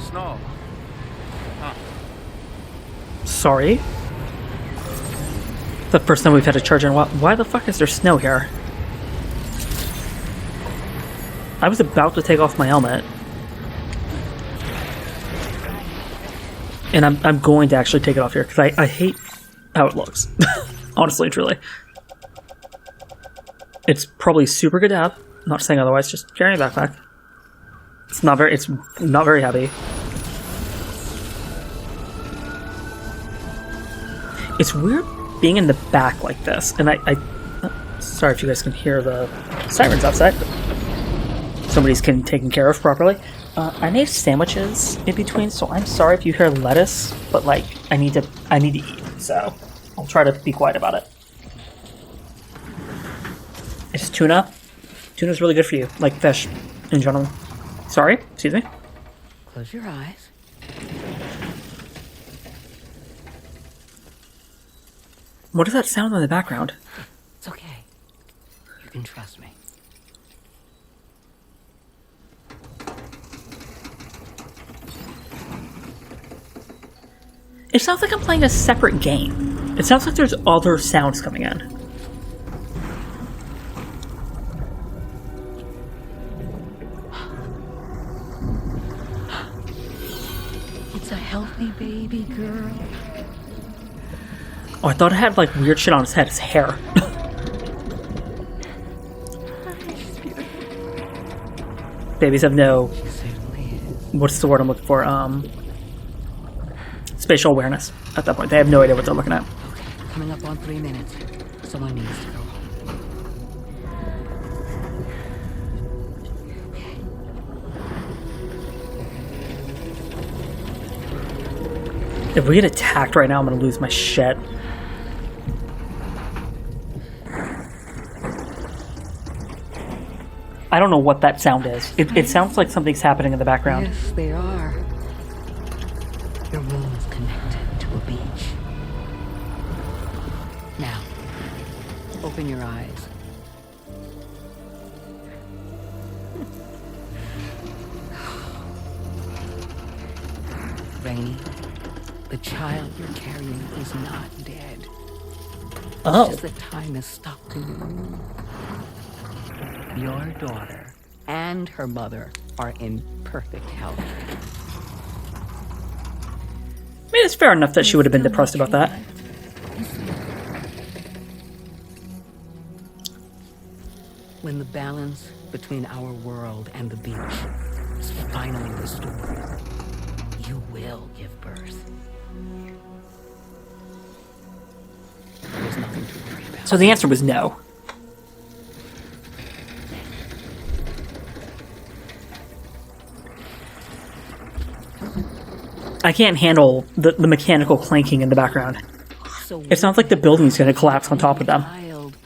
snow. Huh. Sorry? The first time we've had a charge in a while. Why the fuck is there snow here? I was about to take off my helmet. And I'm going to actually take it off here, because I hate how it looks. Honestly, truly. It's probably super good to have. Not saying otherwise, just carrying a backpack. It's not very heavy. It's weird being in the back like this, and sorry if you guys can hear the sirens outside. Somebody's taken care of properly. I made sandwiches in between, so I'm sorry if you hear lettuce, but like I need to eat, so I'll try to be quiet about it. It's tuna. Tuna's really good for you, like fish in general. Sorry, excuse me. Close your eyes. What is that sound in the background? It's okay. You can trust me. It sounds like I'm playing a separate game. It sounds like there's other sounds coming in. It's a healthy baby girl. Oh, I thought it had like weird shit on its head. Its hair. Babies have no... What's the word I'm looking for? Spatial awareness at that point. They have no idea what they're looking at. Okay, coming up on 3 minutes. Someone needs to go home. If we get attacked right now, I'm gonna lose my shit. I don't know what that sound is. It sounds like something's happening in the background. Yes, they are. Your room is connected to a beach. Now, open your eyes. Rainy, the child you're carrying is not dead. Oh. It's just that time has stopped to you. Your daughter and her mother are in perfect health. I mean, it's fair enough that she would have been depressed about that. When the balance between our world and the beach is finally restored, you will give birth. There's nothing to worry about. So the answer was no. I can't handle the mechanical clanking in the background. So It sounds like the building's going to collapse on top of them. child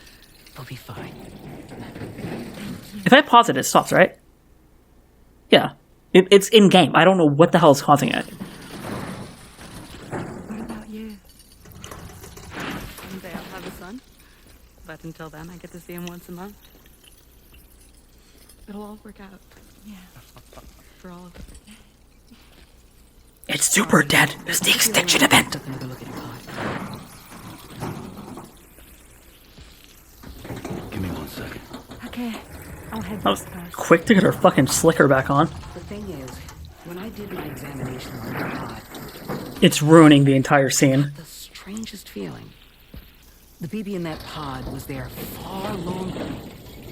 will be fine. If I pause it, it stops, right? Yeah. It's in-game. I don't know what the hell is causing it. What about you? Someday I'll have a son, but until then I get to see him once a month. It'll all work out. Yeah. For all of us. It's super dead. It's the extinction event. Take another look at your pod. Give me 1 second. Okay. I'll head I was first. quick to get her fucking slicker back on. The thing is, when I did my examination of your pod, It's ruining the entire scene. the strangest feeling. The BB in that pod was there far longer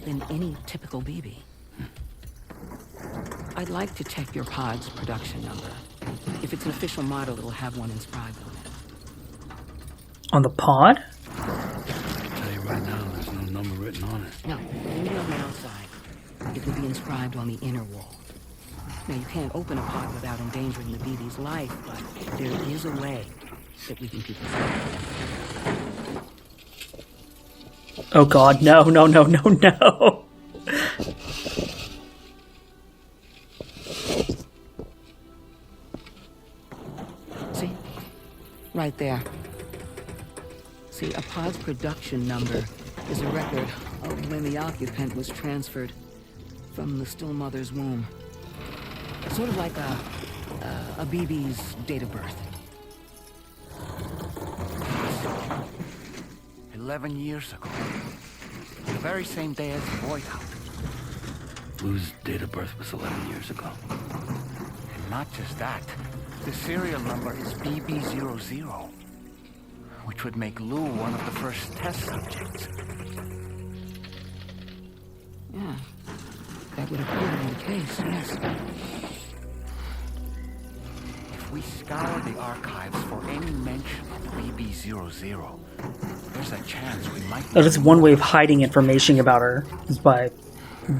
than any typical BB. I'd like to check your pod's production number. If it's an official model, it'll have one inscribed on it. On the pod? I'll tell you right now, there's no number written on it. No, only on the outside. It will be inscribed on the inner wall. Now, you can't open a pod without endangering the BB's life, but there is a way that we can keep it safe. Oh god, no, no, no, no, no. See? Right there. See, a pod's production number is a record of when the occupant was transferred from the still mother's womb. Sort of like a A BB's date of birth. 11 years ago. The very same day as the boy died. Lou's date of birth was 11 years ago. And not just that. The serial number is BB00, which would make Lou one of the first test subjects. Yeah, that would appear to be the case, yes. If we scour the archives for any mention of BB00, there's a chance we might... That is one way of hiding information about her, is by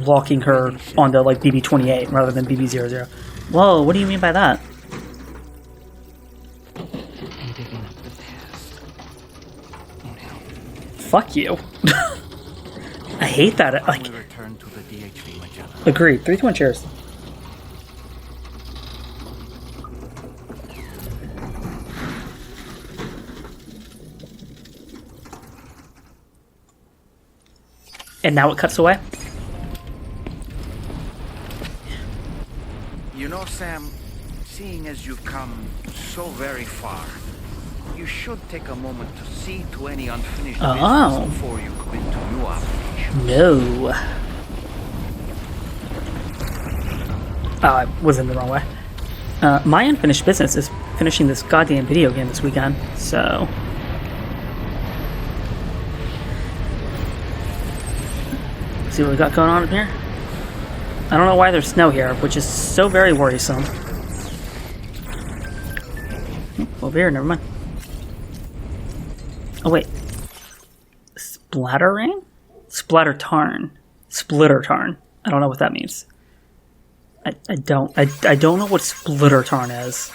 locking her onto, like, BB-28 rather than BB-00. Whoa, what do you mean by that? And digging up the past won't help. Fuck you. I hate that. Like, We return to the DHV Magellan. agreed. 3, 2, 1, cheers. And now it cuts away. You know, Sam, seeing as you've come so very far, you should take a moment to see to any unfinished Oh. business before you commit to new obligations. No. Oh, I was in the wrong way. My unfinished business is finishing this goddamn video game this weekend, so... See what we got going on up here? I don't know why there's snow here, which is so very worrisome. Over here, never mind. Oh wait. Splattering? Splattertarn. Splittertarn. I don't know what that means. I don't know what Splittertarn is.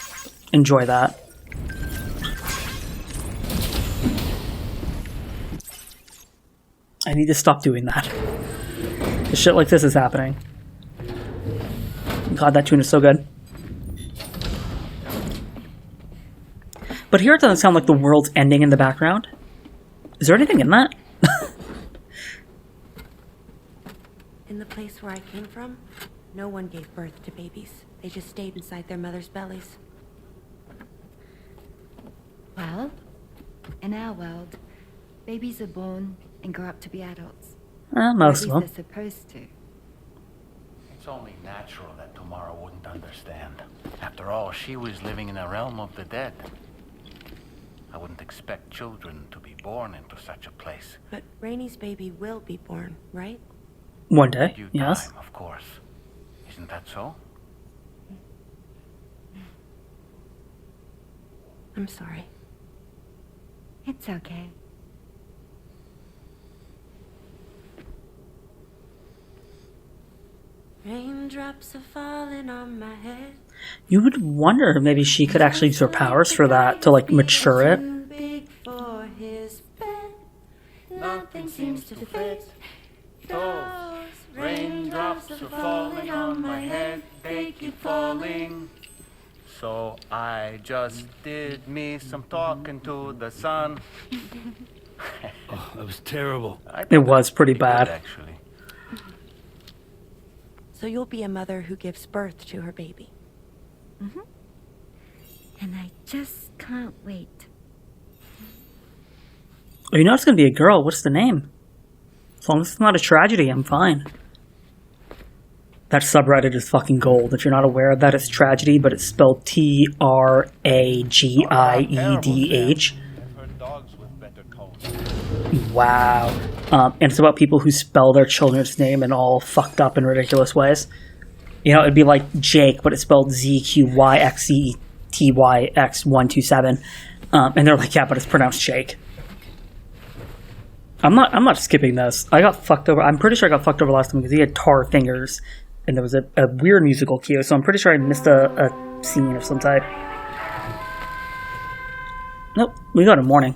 Enjoy that. I need to stop doing that. Shit like this is happening. God, that tune is so good. But here it doesn't sound like the world's ending in the background. Is there anything in that? In the place where I came from, no one gave birth to babies. They just stayed inside their mothers' bellies. Well, in our world, babies are born and grow up to be adults. Most At of least them. they're supposed to. It's only natural that Tomorrow wouldn't understand. After all, she was living in a realm of the dead. I wouldn't expect children to be born into such a place. But Rainy's baby will be born, right? One day, Due yes. time, of course. Isn't that so? I'm sorry. It's okay. Raindrops are falling on my head. You would wonder if maybe she could actually use her powers for that, to like mature it. Too big for his bed. Nothing seems to fit. Those raindrops are falling on my head. They keep falling. So I just did me some talking to the sun. Oh, that was terrible. It was pretty Good, bad. actually. So you'll be a mother who gives birth to her baby. And I just can't wait. Oh, you know it's gonna be a girl. What's the name? As long as it's not a tragedy, I'm fine. That subreddit is fucking gold. If you're not aware of that, it's tragedy, but it's spelled Tragiedh. I've heard dogs with better codes. Wow. And it's about people who spell their children's name in all fucked up and ridiculous ways. You know, it'd be like Jake, but it's spelled ZQYXETYX127. And they're like, yeah, but it's pronounced Jake. I'm not skipping this. I got fucked over. I'm pretty sure I got fucked over last time because he had tar fingers. And there was a weird musical cue, so I'm pretty sure I missed a scene of some type. Nope, we got a morning.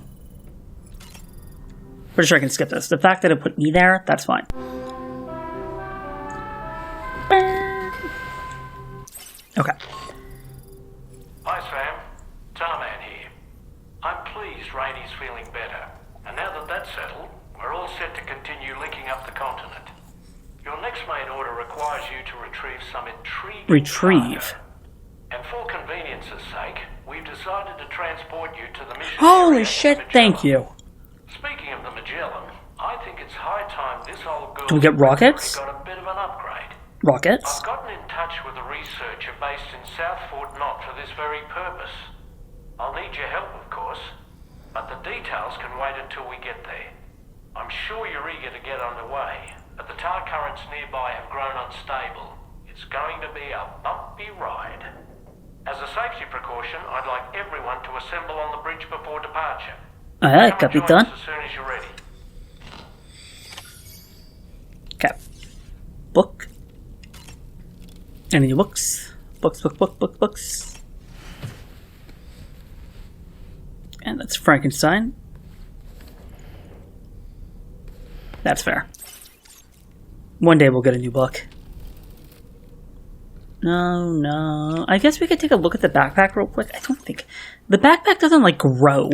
Pretty sure I can skip this. The fact that it put me there, that's fine. Okay. Hi, Sam. Tarman here. I'm pleased Rainy's feeling better. And now that that's settled, we're all set to continue linking up the continent. Your next main order requires you to retrieve some intriguing Retrieve. data. And for convenience, convenience's sake, we've decided to transport you to the mission. Holy area in shit, Magellan. thank you. Speaking of the Magellan, I think it's high time this old girl Do we get rockets? got a bit of an upgrade. Rockets? I've gotten in touch with a researcher based in South Fort Knott for this very purpose. I'll need your help, of course, but the details can wait until we get there. I'm sure you're eager to get underway, but the tar currents nearby have grown unstable. It's going to be a bumpy ride. As a safety precaution, I'd like everyone to assemble on the bridge before departure. Aye, Come and join Capitan. us as soon as you're ready. Okay. Book. Any books? Books. And that's Frankenstein. That's fair. One day we'll get a new book. No. I guess we could take a look at the backpack real quick. I don't think... The backpack doesn't, like, grow.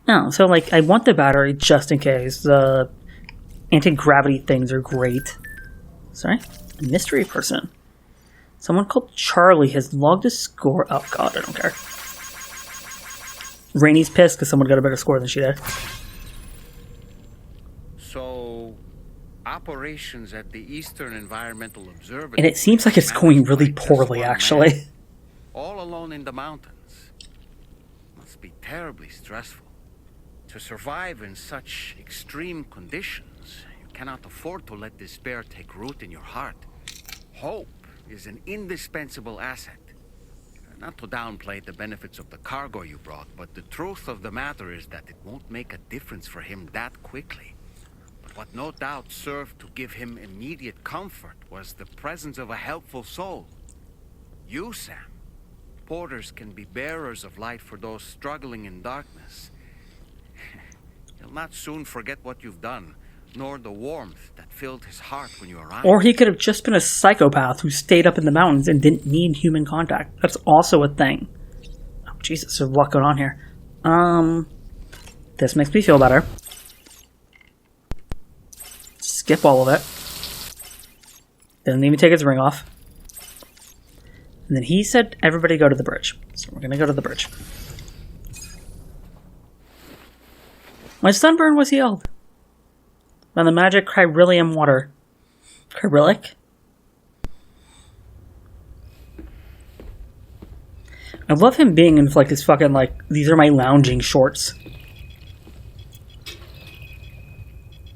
No, so, like, I want the battery just in case. The anti-gravity things are great. Sorry? A mystery person. Someone called Charlie has logged a score... Oh, God, I don't care. Rainy's pissed because someone got a better score than she did. So, operations at the Eastern Environmental Observatory. And it seems like it's going really poorly, actually. All alone in the mountains. Must be terribly stressful. To survive in such extreme conditions, you cannot afford to let despair take root in your heart. Hope is an indispensable asset. Not to downplay the benefits of the cargo you brought, but the truth of the matter is that it won't make a difference for him that quickly. But what no doubt served to give him immediate comfort was the presence of a helpful soul. You, Sam. Porters can be bearers of light for those struggling in darkness. He'll not soon forget what you've done, nor the warmth that filled his heart when you arrived. Or he could have just been a psychopath who stayed up in the mountains and didn't need human contact. That's also a thing. Oh, Jesus, there's a lot going on here. This makes me feel better. Skip all of it. Didn't even take his ring off. And then he said, everybody go to the bridge. So we're gonna go to the bridge. My sunburn was healed. By the magic Chiralium water. Cyrillic? I love him being in like his fucking like, these are my lounging shorts.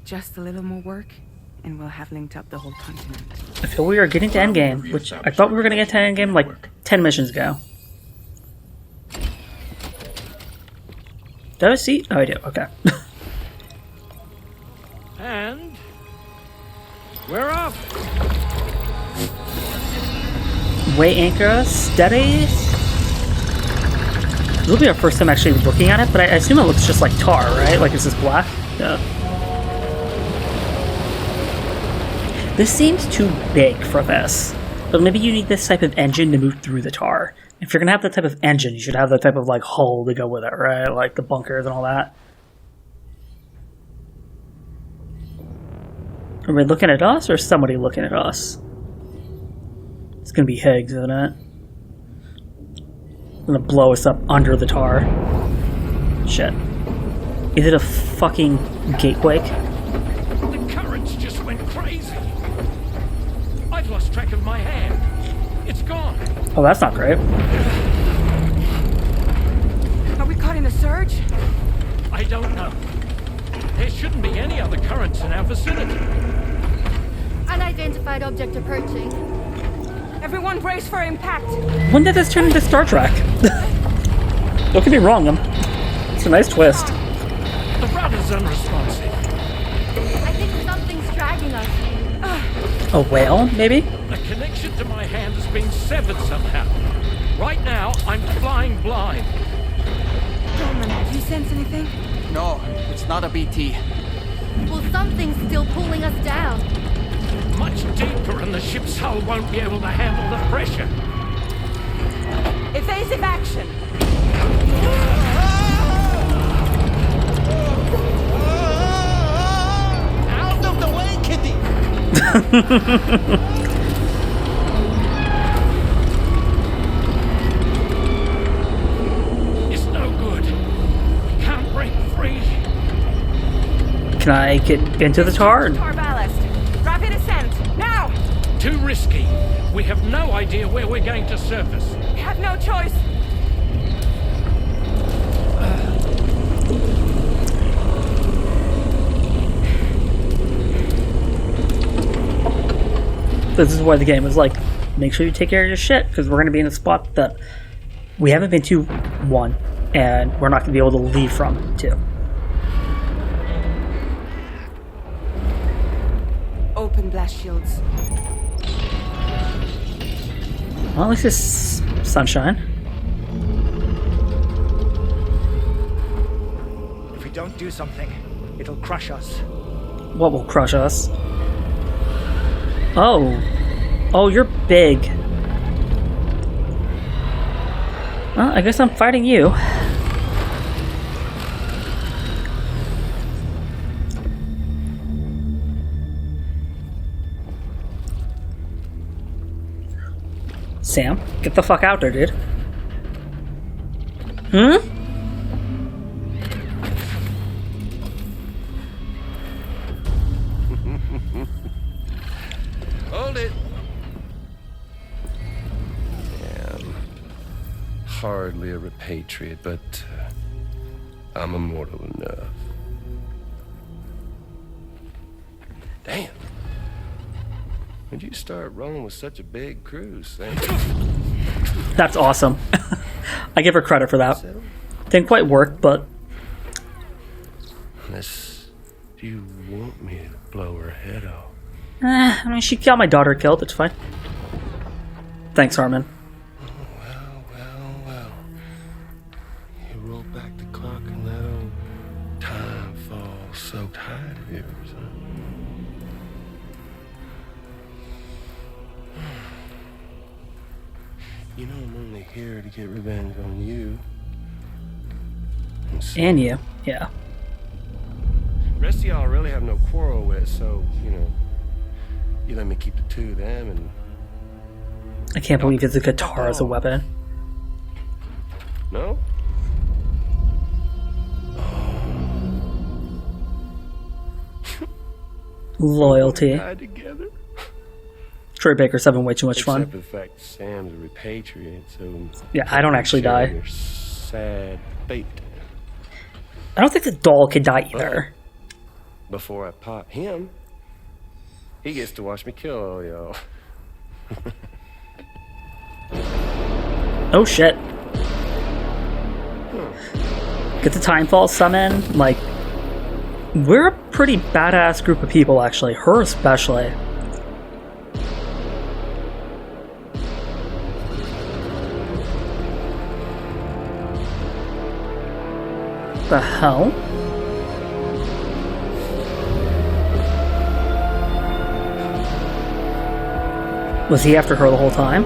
Just a little more work, and we'll have linked up the whole continent. I feel we are getting to endgame, which I thought we were going to get to endgame like 10 missions ago. Do I see? Oh, I do. Okay. And we're off. Weigh anchor, steady. This will be our first time actually looking at it, but I assume it looks just like tar, right? Like, is this black? Yeah. This seems too big for this. But maybe you need this type of engine to move through the tar. If you're gonna have that type of engine, you should have that type of, like, hull to go with it, right? Like the bunkers and all that. Are we looking at us, or is somebody looking at us? It's gonna be Higgs, isn't it? Gonna blow us up under the tar. Shit. Is it a fucking gateway? The currents just went crazy. I've lost track of my hand. It's gone. Oh, that's not great. Are we caught in a surge? I don't know. There shouldn't be any other currents in our vicinity. Unidentified object approaching. Everyone brace for impact. When did this turn into Star Trek? Don't get me wrong, it's a nice twist. The rudder's unresponsive. I think something's dragging us. A whale, maybe? The connection to my hand has been severed somehow. Right now, I'm flying blind. Roman, do you sense anything? No, it's not a BT. Well, something's still pulling us down. Much deeper, and the ship's hull won't be able to handle the pressure. Evasive action. Out of the way, kitty! Can I get into the tar? Tar ballast. Rapid ascent. Now! Too risky. We have no idea where we're going to surface. We have no choice. This is why the game is like, make sure you take care of your shit, because we're going to be in a spot that we haven't been to, 1, and we're not going to be able to leave from, 2. Open blast shields. Well, at least it's sunshine. If we don't do something, it'll crush us. What will crush us? Oh. Oh, you're big. Well, I guess I'm fighting you. Sam, get the fuck out there, dude. Hold it. Damn. Hardly a repatriate, but I'm immortal enough. Damn. When'd you start rolling with such a big crew, Sam? That's awesome. I give her credit for that. Didn't quite work, but... Unless you want me to blow her head off. I mean, she got my daughter killed, it's fine. Thanks, Harmon. Well. You roll back the clock and that old time fall soaked hide of yours, huh? You know I'm only here to get revenge on you. And you, yeah. Rest of y'all really have no quarrel with, so, you know, you let me keep the 2 of them and... I can't believe it's a guitar as a weapon. No? Loyalty. Tied together? Troy Baker's having way too much Except fun. for the fact Sam's a repatriate, so... Yeah, I don't actually die. Your sad fate. I don't think the doll could die either. Before I pop him, he gets to watch me kill all y'all. Oh shit. Get the Timefall summon. Like, we're a pretty badass group of people, actually. Her especially. The hell? Was he after her the whole time?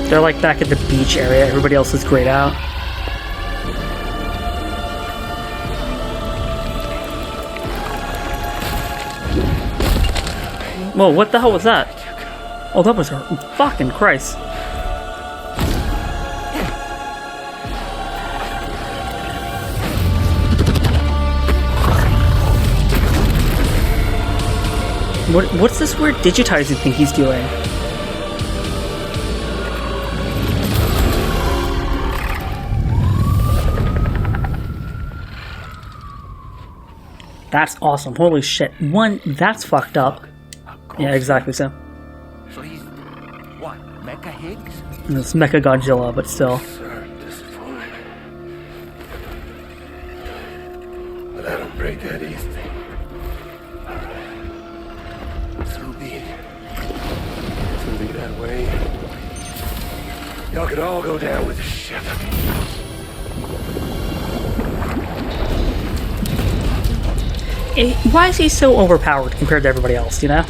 They're like back at the beach area. Everybody else is grayed out. Whoa, what the hell was that? Oh, that was her. Fucking Christ. What's this weird digitizing thing he's doing? That's awesome. Holy shit. One, that's fucked up. Yeah, exactly, so. So he's what? Mecha Higgs? It's Mecha Godzilla, but still. But I don't break that easy. So be it. It's gonna be that way. Y'all could all go down with the ship. Why is he so overpowered compared to everybody else, you know?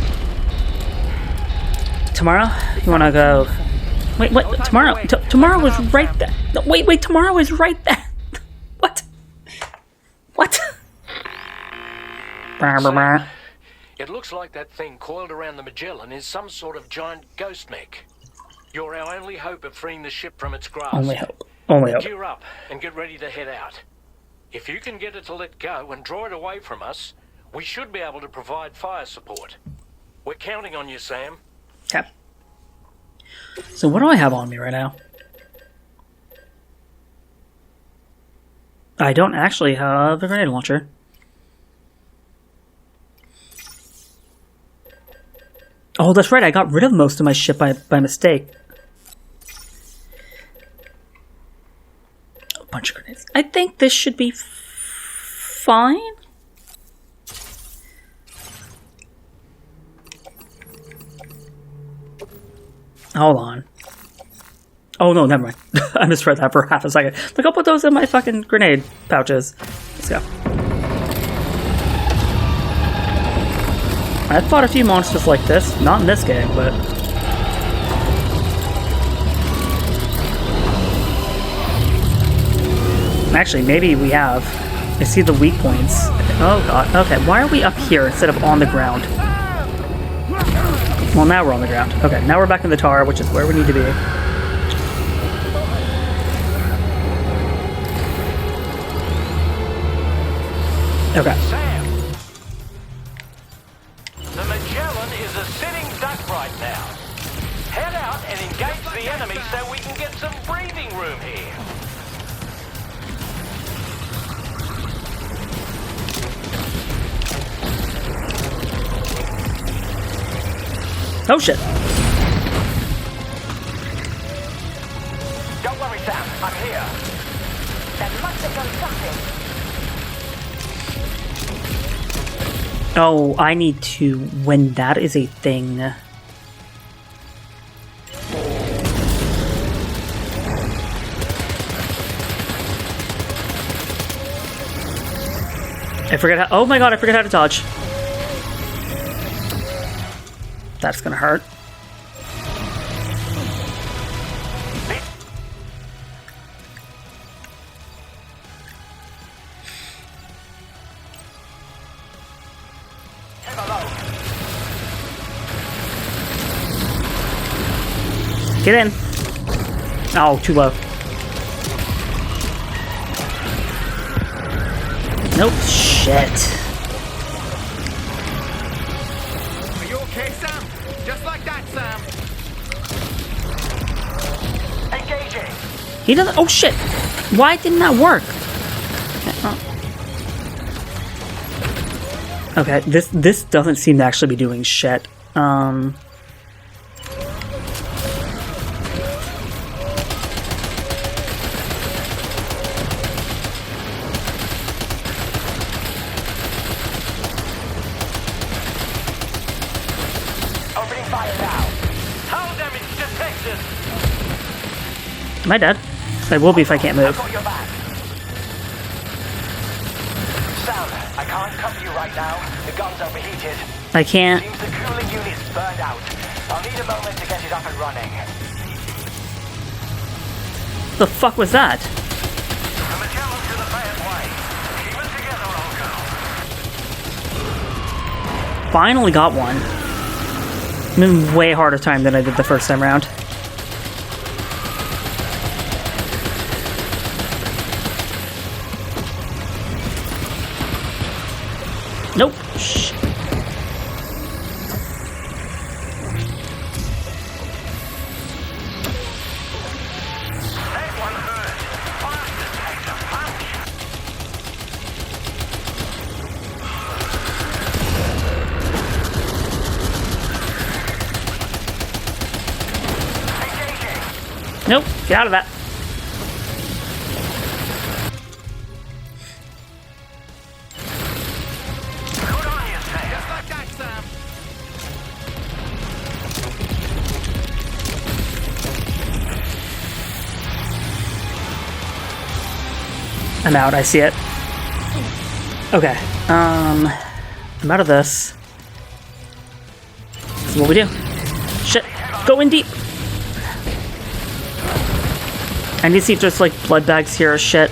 tomorrow? You wanna go... Wait, what? Tomorrow? Tomorrow was right there. No, wait, tomorrow is right there. What? What? Sam, it looks like that thing coiled around the Magellan is some sort of giant ghost mech. You're our only hope of freeing the ship from its grasp. Only hope. Only hope. Gear up and get ready to head out. If you can get it to let go and draw it away from us, we should be able to provide fire support. We're counting on you, Sam. Okay. So what do I have on me right now? I don't actually have a grenade launcher. Oh, that's right. I got rid of most of my ship by mistake. A bunch of grenades. I think this should be fine. Hold on. Oh no, never mind. I misread that for half a second. Like, I'll put those in my fucking grenade pouches. Let's go. I've fought a few monsters like this. Not in this game, but... Actually, maybe we have. I see the weak points. Oh god. Okay, why are we up here instead of on the ground? Well, now we're on the ground. Okay, now we're back in the tower, which is where we need to be. Okay. Sam, the Magellan is a sitting duck right now. Head out and engage the enemy so we can get some breathing room here. Oh shit. Don't worry, Sam. I'm here. That must have done something. Oh, I need to... When that is a thing... I forget how... Oh my god, I forget how to dodge. That's gonna hurt. Get in. Oh, too low. Nope. Shit. Are you okay, Sam? Just like that, Sam. Engaging. He doesn't... Oh shit. Why didn't that work? Okay, this doesn't seem to actually be doing shit. Opening fire now. Hull damage detected. Am I dead? I will be if I can't move. Got your back. Sam, I can't cover you right now. The gun's overheated. I can't. Seems the cooling unit's burned out. I'll need a moment to get it up and running. The fuck was that? The Magellan's in a bad way. Keep it together, old girl. Finally got one. I'm in way harder time than I did the first time around. Nope. Shh. Nope. Get out of that. Just like that, Sam. I'm out. I see it. Okay. I'm out of this. This is what we do. Shit. Go in deep. I need to see if there's like blood bags here or shit.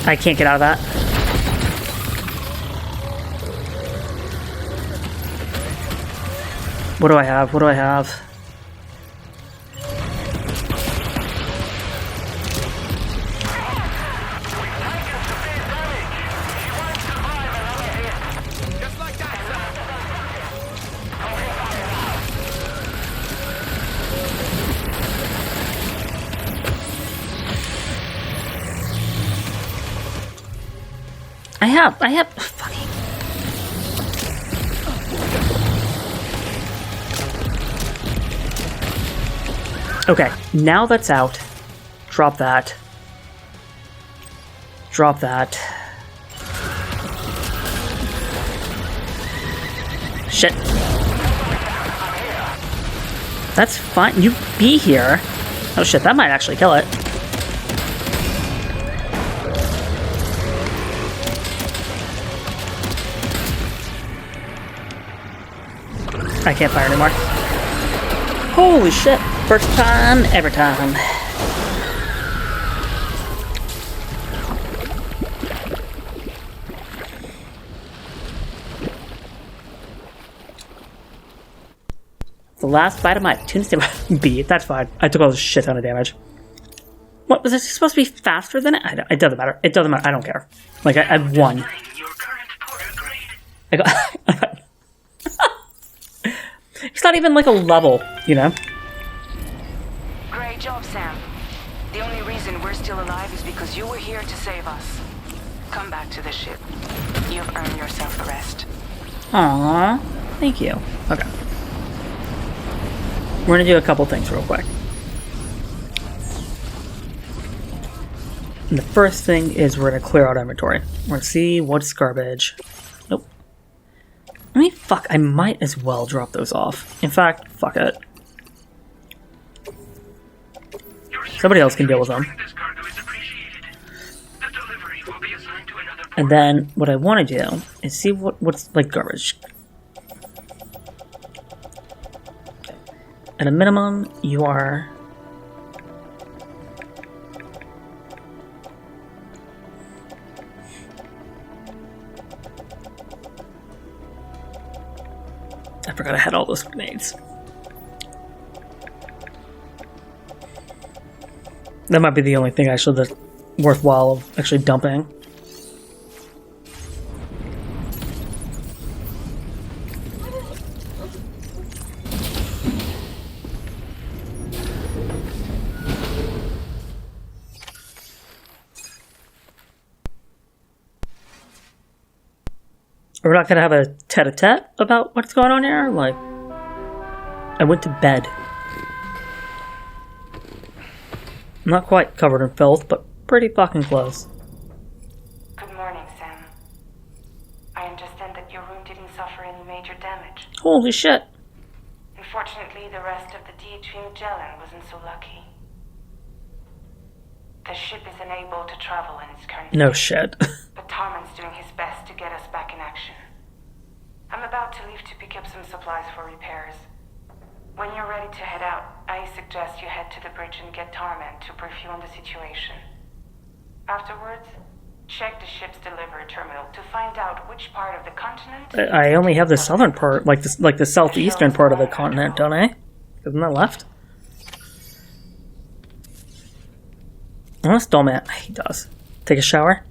I can't get out of that. What do I have? What do I have? Just like that, I have fucking. Okay, now that's out. Drop that. Drop that. Shit. That's fine. You be here. Oh shit, that might actually kill it. I can't fire anymore. Holy shit. First time, every time. The last bite of my tuna steak. B, that's fine. I took all this shit ton of damage. What, was it supposed to be faster than it? It doesn't matter. It doesn't matter. I don't care. Like, I won. I got... It's not even like a level, you know? Great job, Sam. The only reason we're still alive is because you were here to save us. Come back to the ship. You've earned yourself a rest. Aww. Thank you. Okay. We're gonna do a couple things real quick. And the first thing is we're gonna clear out inventory. We're gonna see what's garbage. Nope. I mean, fuck, I might as well drop those off. In fact, fuck it. Somebody else can deal with them. And then what I want to do is see what's like garbage. At a minimum, you are... I forgot I had all those grenades. That might be the only thing actually that's worthwhile of actually dumping. We're not gonna have a tete-a-tete about what's going on here? Like, I went to bed. I'm not quite covered in filth, but pretty fucking close. Good morning, Sam. I understand that your room didn't suffer any major damage. Holy shit. Unfortunately, the rest of the DHV Magellan wasn't so lucky. The ship is unable to travel in its current No state, shit. but Tarman's doing his best to get us back in action. I'm about to leave to pick up some supplies for repairs. When you're ready to head out, I suggest you head to the bridge and get Tarman to brief you on the situation. Afterwards, check the ship's delivery terminal to find out which part of the continent... I only have the southern part, like the southeastern part of the continent, don't I? Isn't that left? Unless Dolman, he does. Take a shower?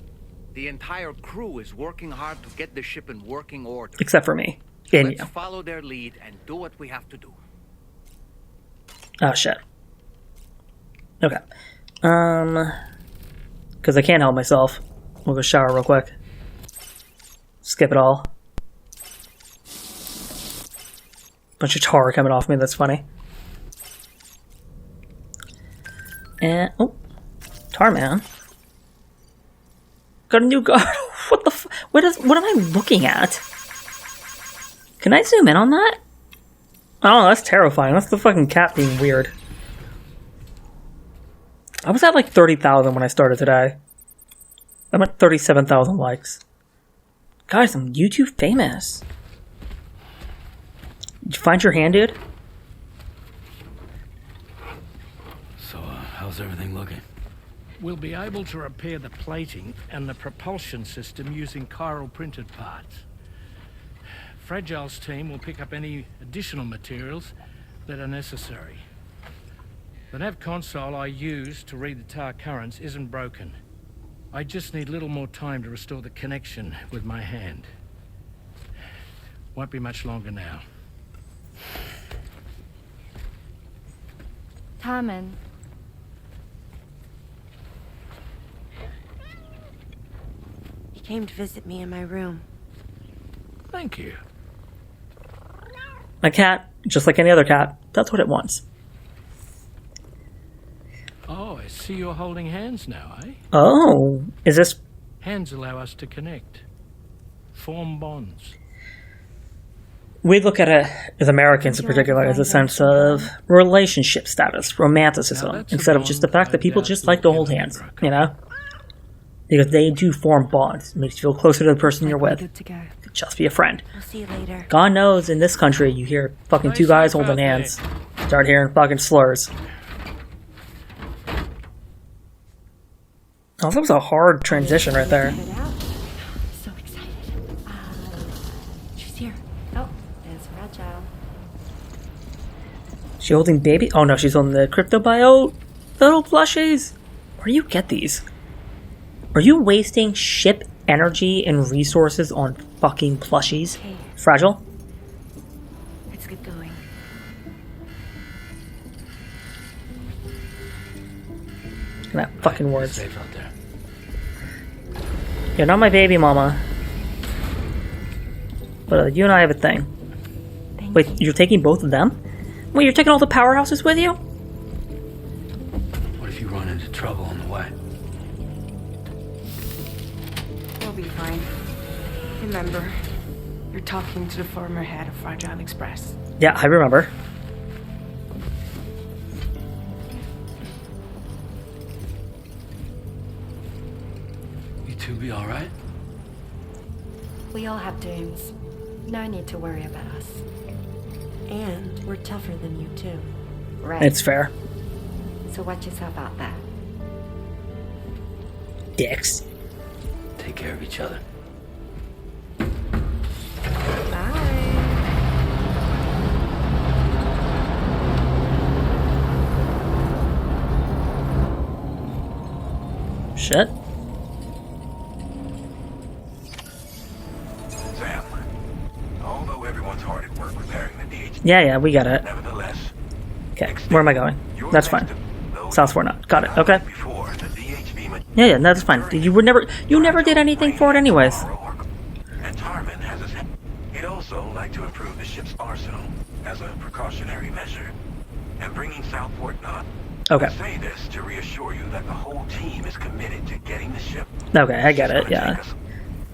The entire crew is working hard to get the ship in working order. Except for me. And Let's you. follow their lead and do what we have to do. Oh shit. Okay. Because I can't help myself. We'll go shower real quick. Skip it all. Bunch of tar coming off me, that's funny. And, oh. Tarman. Got a new guard. What the what am I looking at? Can I zoom in on that? Oh, that's terrifying. That's the fucking cat being weird. I was at like 30,000 when I started today. I'm at 37,000 likes. Guys, I'm YouTube famous. Did you find your hand, dude? So, how's everything looking? We'll be able to repair the plating and the propulsion system using chiral printed parts. Fragile's team will pick up any additional materials that are necessary. The nav console I use to read the tar currents isn't broken. I just need a little more time to restore the connection with my hand. Won't be much longer now. Tarman. He came to visit me in my room. Thank you. My cat, just like any other cat, that's what it wants. Oh, I see you're holding hands now, eh? Oh, is this... Hands allow us to connect. Form bonds. We look at it, as Americans in particular, as a sense of relationship status, romanticism, instead of just the fact that people just like to hold hands, you know? Because they do form bonds. It makes you feel closer to the person you're with. Just be a friend. I'll see you later. God knows in this country you hear fucking two guys holding hands. Start hearing fucking slurs. Oh, that was a hard transition right there. So excited. She's here. Oh, there's Fragile. She holding baby? Oh no, she's holding the cryptobiote little plushies. Where do you get these? Are you wasting ship energy and resources on fucking plushies? Okay. Fragile? Let's get going. That fucking words. Safe out there. You're not my baby mama. But you and I have a thing. Wait, you're taking both of them? Wait, you're taking all the powerhouses with you? What if you run into trouble on the way? We'll be fine. Remember, you're talking to the former head of Fragile Express. Yeah, I remember. You two be alright? We all have dreams. No need to worry about us. And we're tougher than you, too. Right. It's fair. So watch yourself out there. Dicks. Take care of each other. Shit. Sam, although everyone's hard at work repairing the DH, Yeah, we got it. nevertheless, Okay, where am I going? That's fine. South 4 not. Got it, okay. before the DHV Yeah, that's fine. You never did anything for it anyways. and Tarman has his head. He'd also like to improve the ship's arsenal as a precautionary measure. And bringing Southport not. Okay. I say this to reassure you that the whole team is committed to getting the ship. Okay, I get it, yeah.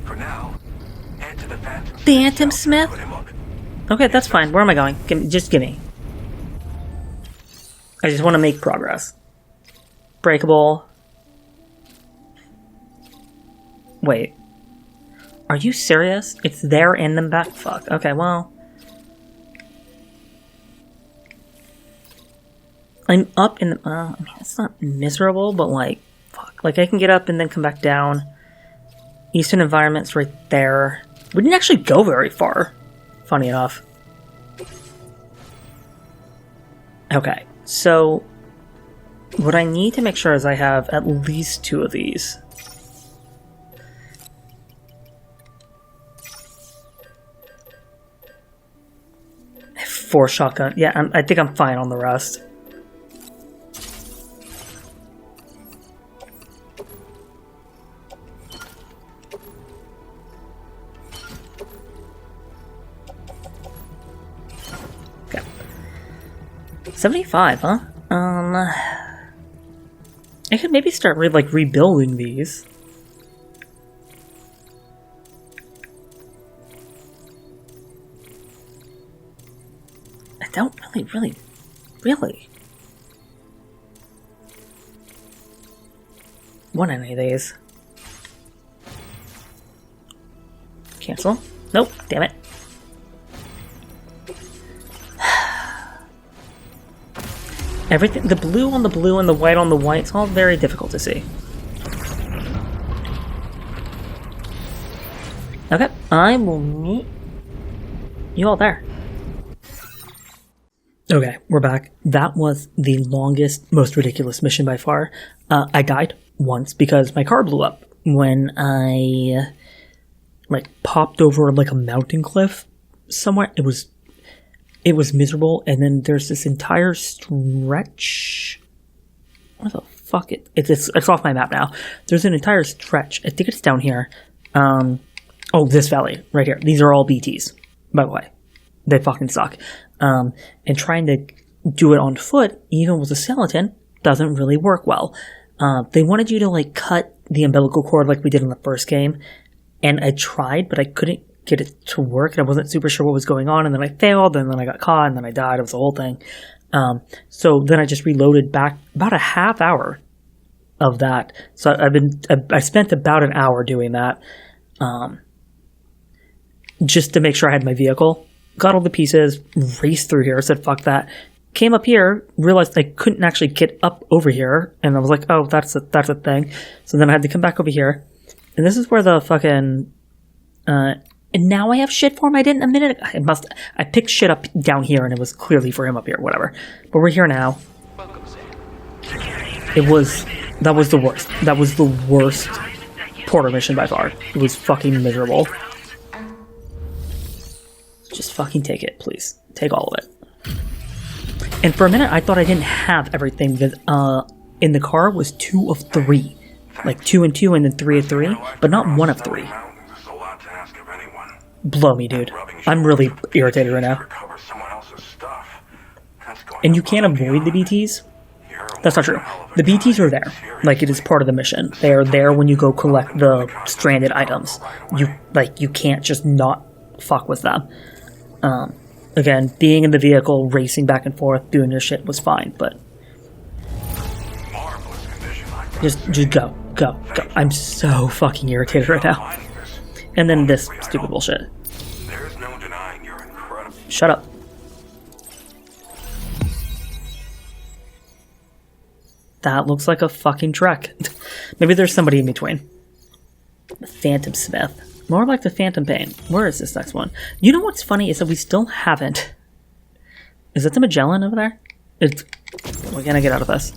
For now, head to the Phantom Smith? Okay, that's fine. Where am I going? Just give me. I just want to make progress. Breakable. Wait. Are you serious? It's there and then back? Fuck. Okay, well. I'm up in the... I mean, it's not miserable, but like... Fuck. Like, I can get up and then come back down. Eastern environment's right there. We didn't actually go very far. Funny enough. Okay, so... What I need to make sure is I have at least 2 of these. I have 4 shotgun. Yeah, I think I'm fine on the rest. Okay. 75, huh? I could maybe start rebuilding these. Really, really, really? Want any of these? Cancel? Nope, damn it. Everything, the blue on the blue and the white on the white, it's all very difficult to see. Okay, I will meet you all there. Okay, we're back. That was the longest, most ridiculous mission by far. I died once because my car blew up when I, popped over, a mountain cliff somewhere. It was miserable, and then there's this entire stretch. What the fuck? It's off my map now. There's an entire stretch. I think it's down here. Oh, this valley right here. These are all BTs, by the way. They fucking suck. And trying to do it on foot, even with a skeleton, doesn't really work well. They wanted you to cut the umbilical cord like we did in the first game, and I tried, but I couldn't get it to work, and I wasn't super sure what was going on, and then I failed, and then I got caught, and then I died. It was the whole thing. So then I just reloaded back about a half hour of that. So I spent about an hour doing that, just to make sure I had my vehicle. Got all the pieces, raced through here, said fuck that. Came up here, realized I couldn't actually get up over here, and I was like, oh, that's a thing. So then I had to come back over here, and this is where the fucking and now I have shit for him I didn't a minute ago. I picked shit up down here, and it was clearly for him up here, whatever. But we're here now. That was the worst. That was the worst Porter mission by far. It was fucking miserable. Just fucking take it, please. Take all of it. And for a minute, I thought I didn't have everything because in the car was 2 of 3. 2 and 2 and then 3 of 3, but not 1 of 3. Blow me, dude. I'm really irritated right now. And you can't avoid the BTs? That's not true. The BTs are there. It is part of the mission. They are there when you go collect the stranded items. You can't just not fuck with them. Again, being in the vehicle, racing back and forth, doing your shit was fine, but just go. I'm so fucking irritated right now. And then this stupid bullshit. There's no denying you're incredible. Shut up. That looks like a fucking trek. Maybe there's somebody in between. The Phantom Smith. More like the Phantom Pain. Where is this next one? You know what's funny is that we still haven't... Is that the Magellan over there? We're gonna get out of this.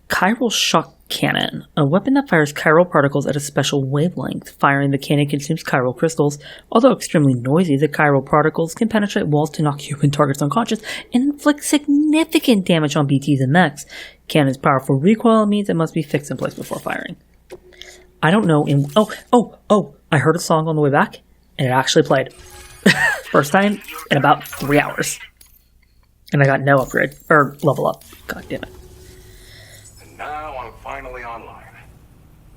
Chiral Shock Cannon. A weapon that fires chiral particles at a special wavelength. Firing the cannon consumes chiral crystals. Although extremely noisy, the chiral particles can penetrate walls to knock human targets unconscious and inflict significant damage on BTs and mechs. Cannon's powerful recoil means it must be fixed in place before firing. I don't know in... Oh! I heard a song on the way back, and it actually played. First time in about 3 hours. And I got no upgrade. Or level up. God damn it. And now I'm finally online.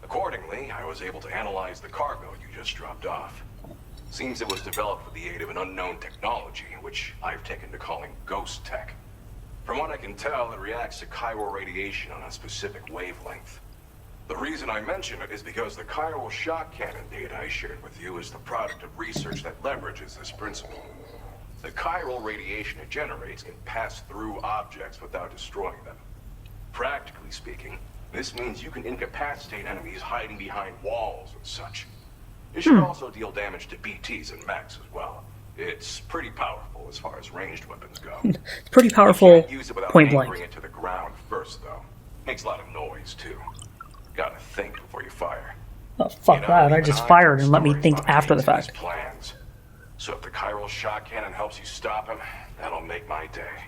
Accordingly, I was able to analyze the cargo you just dropped off. Seems it was developed with the aid of an unknown technology, which I've taken to calling ghost tech. From what I can tell, it reacts to chiral radiation on a specific wavelength. The reason I mention it is because the chiral shock cannon data I shared with you is the product of research that leverages this principle. The chiral radiation it generates can pass through objects without destroying them. Practically speaking, this means you can incapacitate enemies hiding behind walls and such. It should also deal damage to BTs and mechs as well. It's pretty powerful as far as ranged weapons go. It's pretty powerful, you can't use it without point blank. anchoring it to the ground first, though. Makes a lot of noise, too. Gotta think before you fire. Oh, fuck that. I just fired and let me think after the fact. Plans. So if the chiral shock cannon helps you stop him, that'll make my day.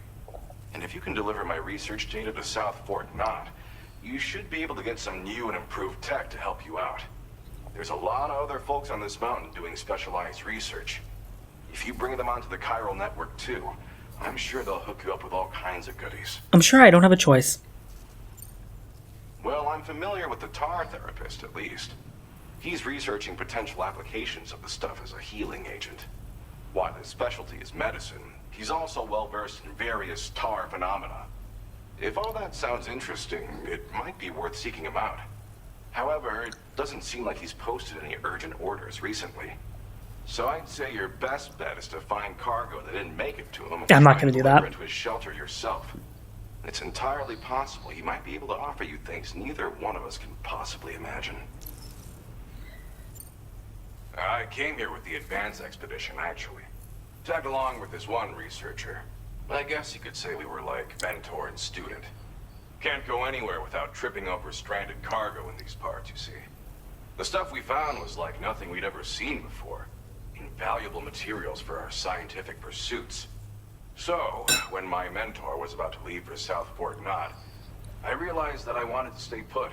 And if you can deliver my research data to South Fort Knott, you should be able to get some new and improved tech to help you out. There's a lot of other folks on this mountain doing specialized research. If you bring them onto the Chiral Network too, I'm sure they'll hook you up with all kinds of goodies. I'm sure I don't have a choice. Well, I'm familiar with the tar therapist, at least. He's researching potential applications of the stuff as a healing agent. While his specialty is medicine, he's also well-versed in various tar phenomena. If all that sounds interesting, it might be worth seeking him out. However, it doesn't seem like he's posted any urgent orders recently. So I'd say your best bet is to find cargo that didn't make it to him. I'm not going to do that. Into his shelter yourself. It's entirely possible he might be able to offer you things neither one of us can possibly imagine. I came here with the advance expedition, actually. Tagged along with this one researcher. I guess you could say we were like mentor and student. Can't go anywhere without tripping over stranded cargo in these parts, you see. The stuff we found was like nothing we'd ever seen before. Invaluable materials for our scientific pursuits. So, when my mentor was about to leave for South Fort Knot, I realized that I wanted to stay put.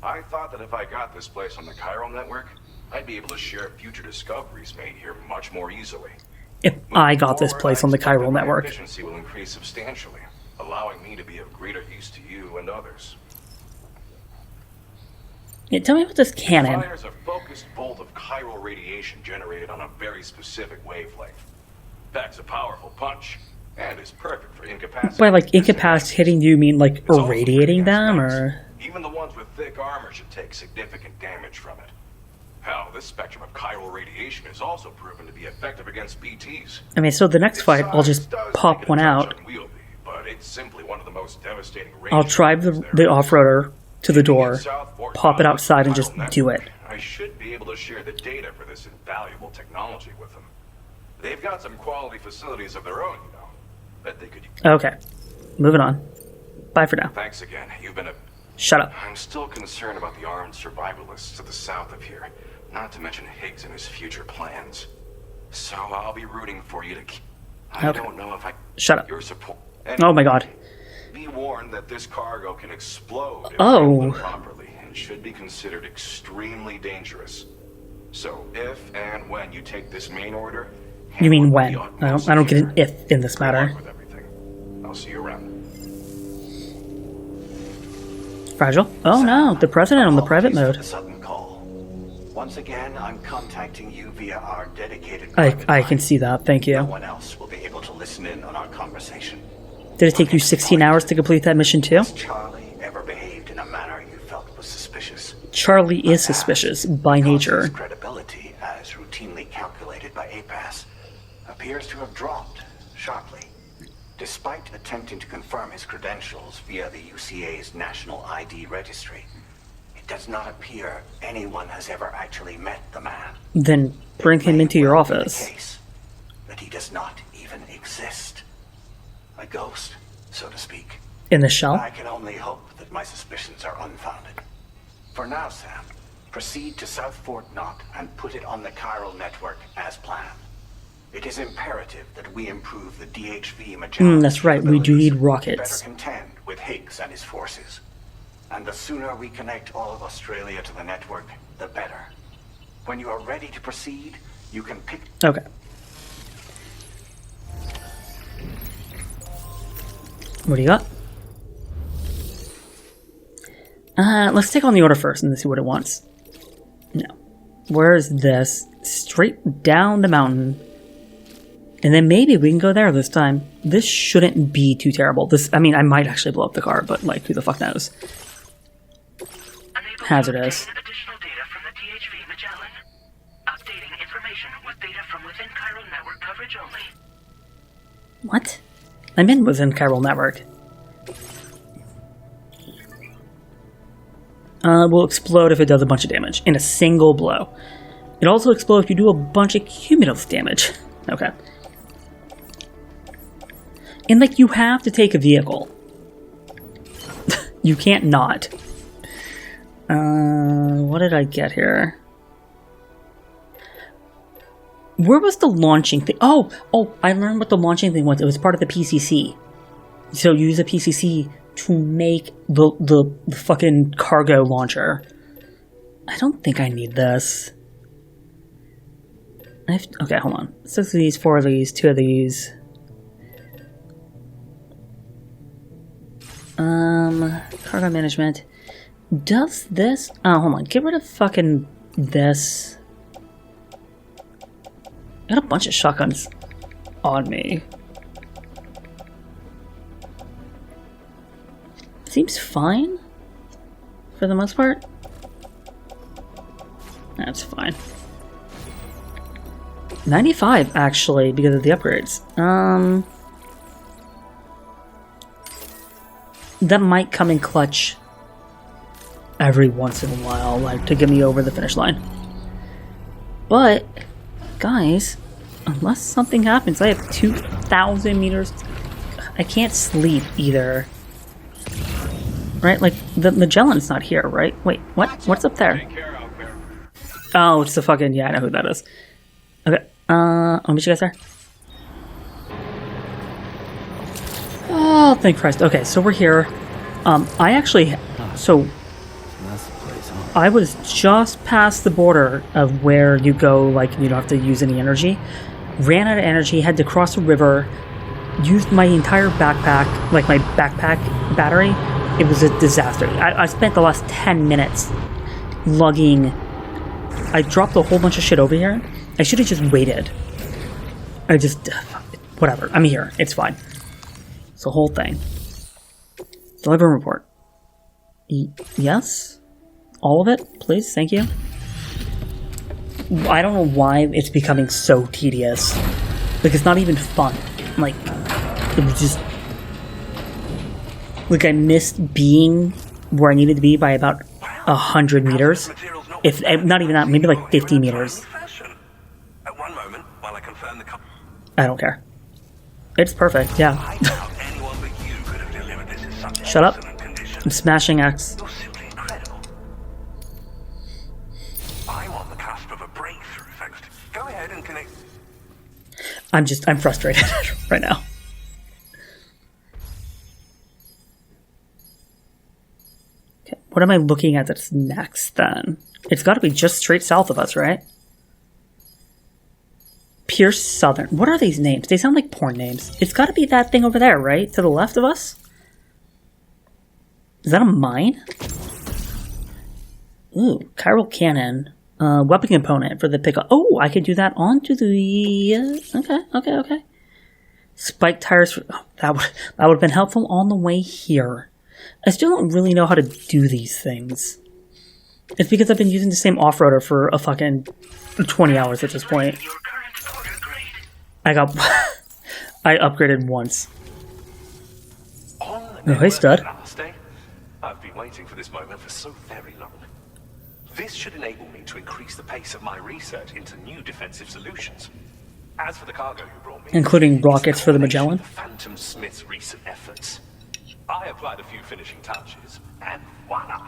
I thought that if I got this place on the Chiral Network, I'd be able to share future discoveries made here much more easily. If I got this place on the Chiral Network. Efficiency will increase substantially, allowing me to be of greater use to you and others. Yeah, tell me about this cannon. Fires a focused bolt of chiral radiation generated on a very specific wavelength. Packs a powerful punch, and is perfect for incapacitating. By like incapacitating, do you mean like irradiating them, or? Even the ones with thick armor should take significant damage from it. Hell, this spectrum of chiral radiation is also proven to be effective against BTs. I mean, so the next fight, I'll just pop one out. But it's simply one of the most devastating. I'll drive the off-roader to the door, pop it outside, and just do it. I should be able to share the data for this invaluable technology with them. They've got some quality facilities of their own, you know. Bet they could. Okay, moving on. Bye for now. Thanks again. You've been a. Shut up. I'm still concerned about the armed survivalists to the south of here. Not to mention Higgs and his future plans. So I'll be rooting for you to keep. I don't know if I. Shut up. Your support. Oh my god. Be warned that this cargo can explode if handled properly and should be considered extremely dangerous. So if and when you take this main order. You mean when? I don't get an if in this matter. With everything. I'll see you around. Fragile? Oh no, the president on the private mode. Once again, I'm contacting you via our dedicated. I can see that. Thank you. No one else will be able to listen in on our conversation. Did it take you 16 hours to complete that mission too? Has Charlie ever behaved in a manner you felt was suspicious? Charlie is suspicious by nature. His credibility, as routinely calculated by APAS, appears to have dropped sharply. Despite attempting to confirm his credentials via the UCA's National ID Registry, it does not appear anyone has ever actually met the man. Then bring him into your office. Case that he does not even exist. A ghost, so to speak. In the shell? I can only hope that my suspicions are unfounded. For now, Sam, proceed to South Fort Knot and put it on the Chiral Network as planned. It is imperative that we improve the DHV Magellan. That's right, we do need rockets. Better contend with Higgs and his forces. And the sooner we connect all of Australia to the network, the better. When you are ready to proceed, you can pick... Okay. What do you got? Let's take on the order first and see what it wants. No. Where is this? Straight down the mountain. And then maybe we can go there this time. This shouldn't be too terrible. I mean, I might actually blow up the car, but like, who the fuck knows? Hazardous. Additional data from the DHV Magellan. Updating information with data from within Chiral Network coverage only. What? I'm in within Chiral Network. Will explode if it does a bunch of damage in a single blow. It also explodes if you do a bunch of cumulative damage. Okay. And like, you have to take a vehicle. You can't not. What did I get here? Where was the launching thing? Oh, I learned what the launching thing was. It was part of the PCC. So you use a PCC to make the fucking cargo launcher. I don't think I need this. Okay, hold on. 6 of these, 4 of these, 2 of these. Cargo management. Does this... Oh, hold on. Get rid of fucking this. Got a bunch of shotguns on me. Seems fine for the most part. That's fine. 95 actually because of the upgrades. That might come in clutch every once in a while, like to get me over the finish line. But guys, unless something happens, I have 2,000 meters. I can't sleep either. Right? Like, the Magellan's not here, right? Wait, what? What's up there? Oh, it's the fucking... Yeah, I know who that is. Okay, I'll meet you guys there. Oh, thank Christ. Okay, so we're here. I actually... So... I was just past the border of where you go, like, you don't have to use any energy. Ran out of energy, had to cross a river, used my entire backpack, like my backpack battery. It was a disaster. I spent the last 10 minutes lugging. I dropped a whole bunch of shit over here. I should have just waited. I just... Whatever. I'm here. It's fine. It's the whole thing. Deliver report. Yes? All of it? Please? Thank you. I don't know why it's becoming so tedious. Like, it's not even fun. Like, it was just... Like, I missed being where I needed to be by about 100 meters. If not even that, maybe like 50 meters. I don't care. It's perfect, yeah. Shut up. I'm smashing X. I'm frustrated right now. Okay, what am I looking at that's next then? It's got to be just straight south of us, right? Pierce Southern. What are these names? They sound like porn names. It's got to be that thing over there, right? To the left of us? Is that a mine? Ooh, chiral cannon. Weapon component for the pickup. Oh, I could do that onto the... Okay. Spike tires. For, oh, that would have been helpful on the way here. I still don't really know how to do these things. It's because I've been using the same off-roader for a fucking 20 hours at this point. I upgraded once. Oh, hey, stud. I've been waiting for this moment for so very long. This should enable me to increase the pace of my research into new defensive solutions. As for the cargo you brought me, including rockets for the Magellan, Phantom Smith's recent efforts. I applied a few finishing touches, and voila!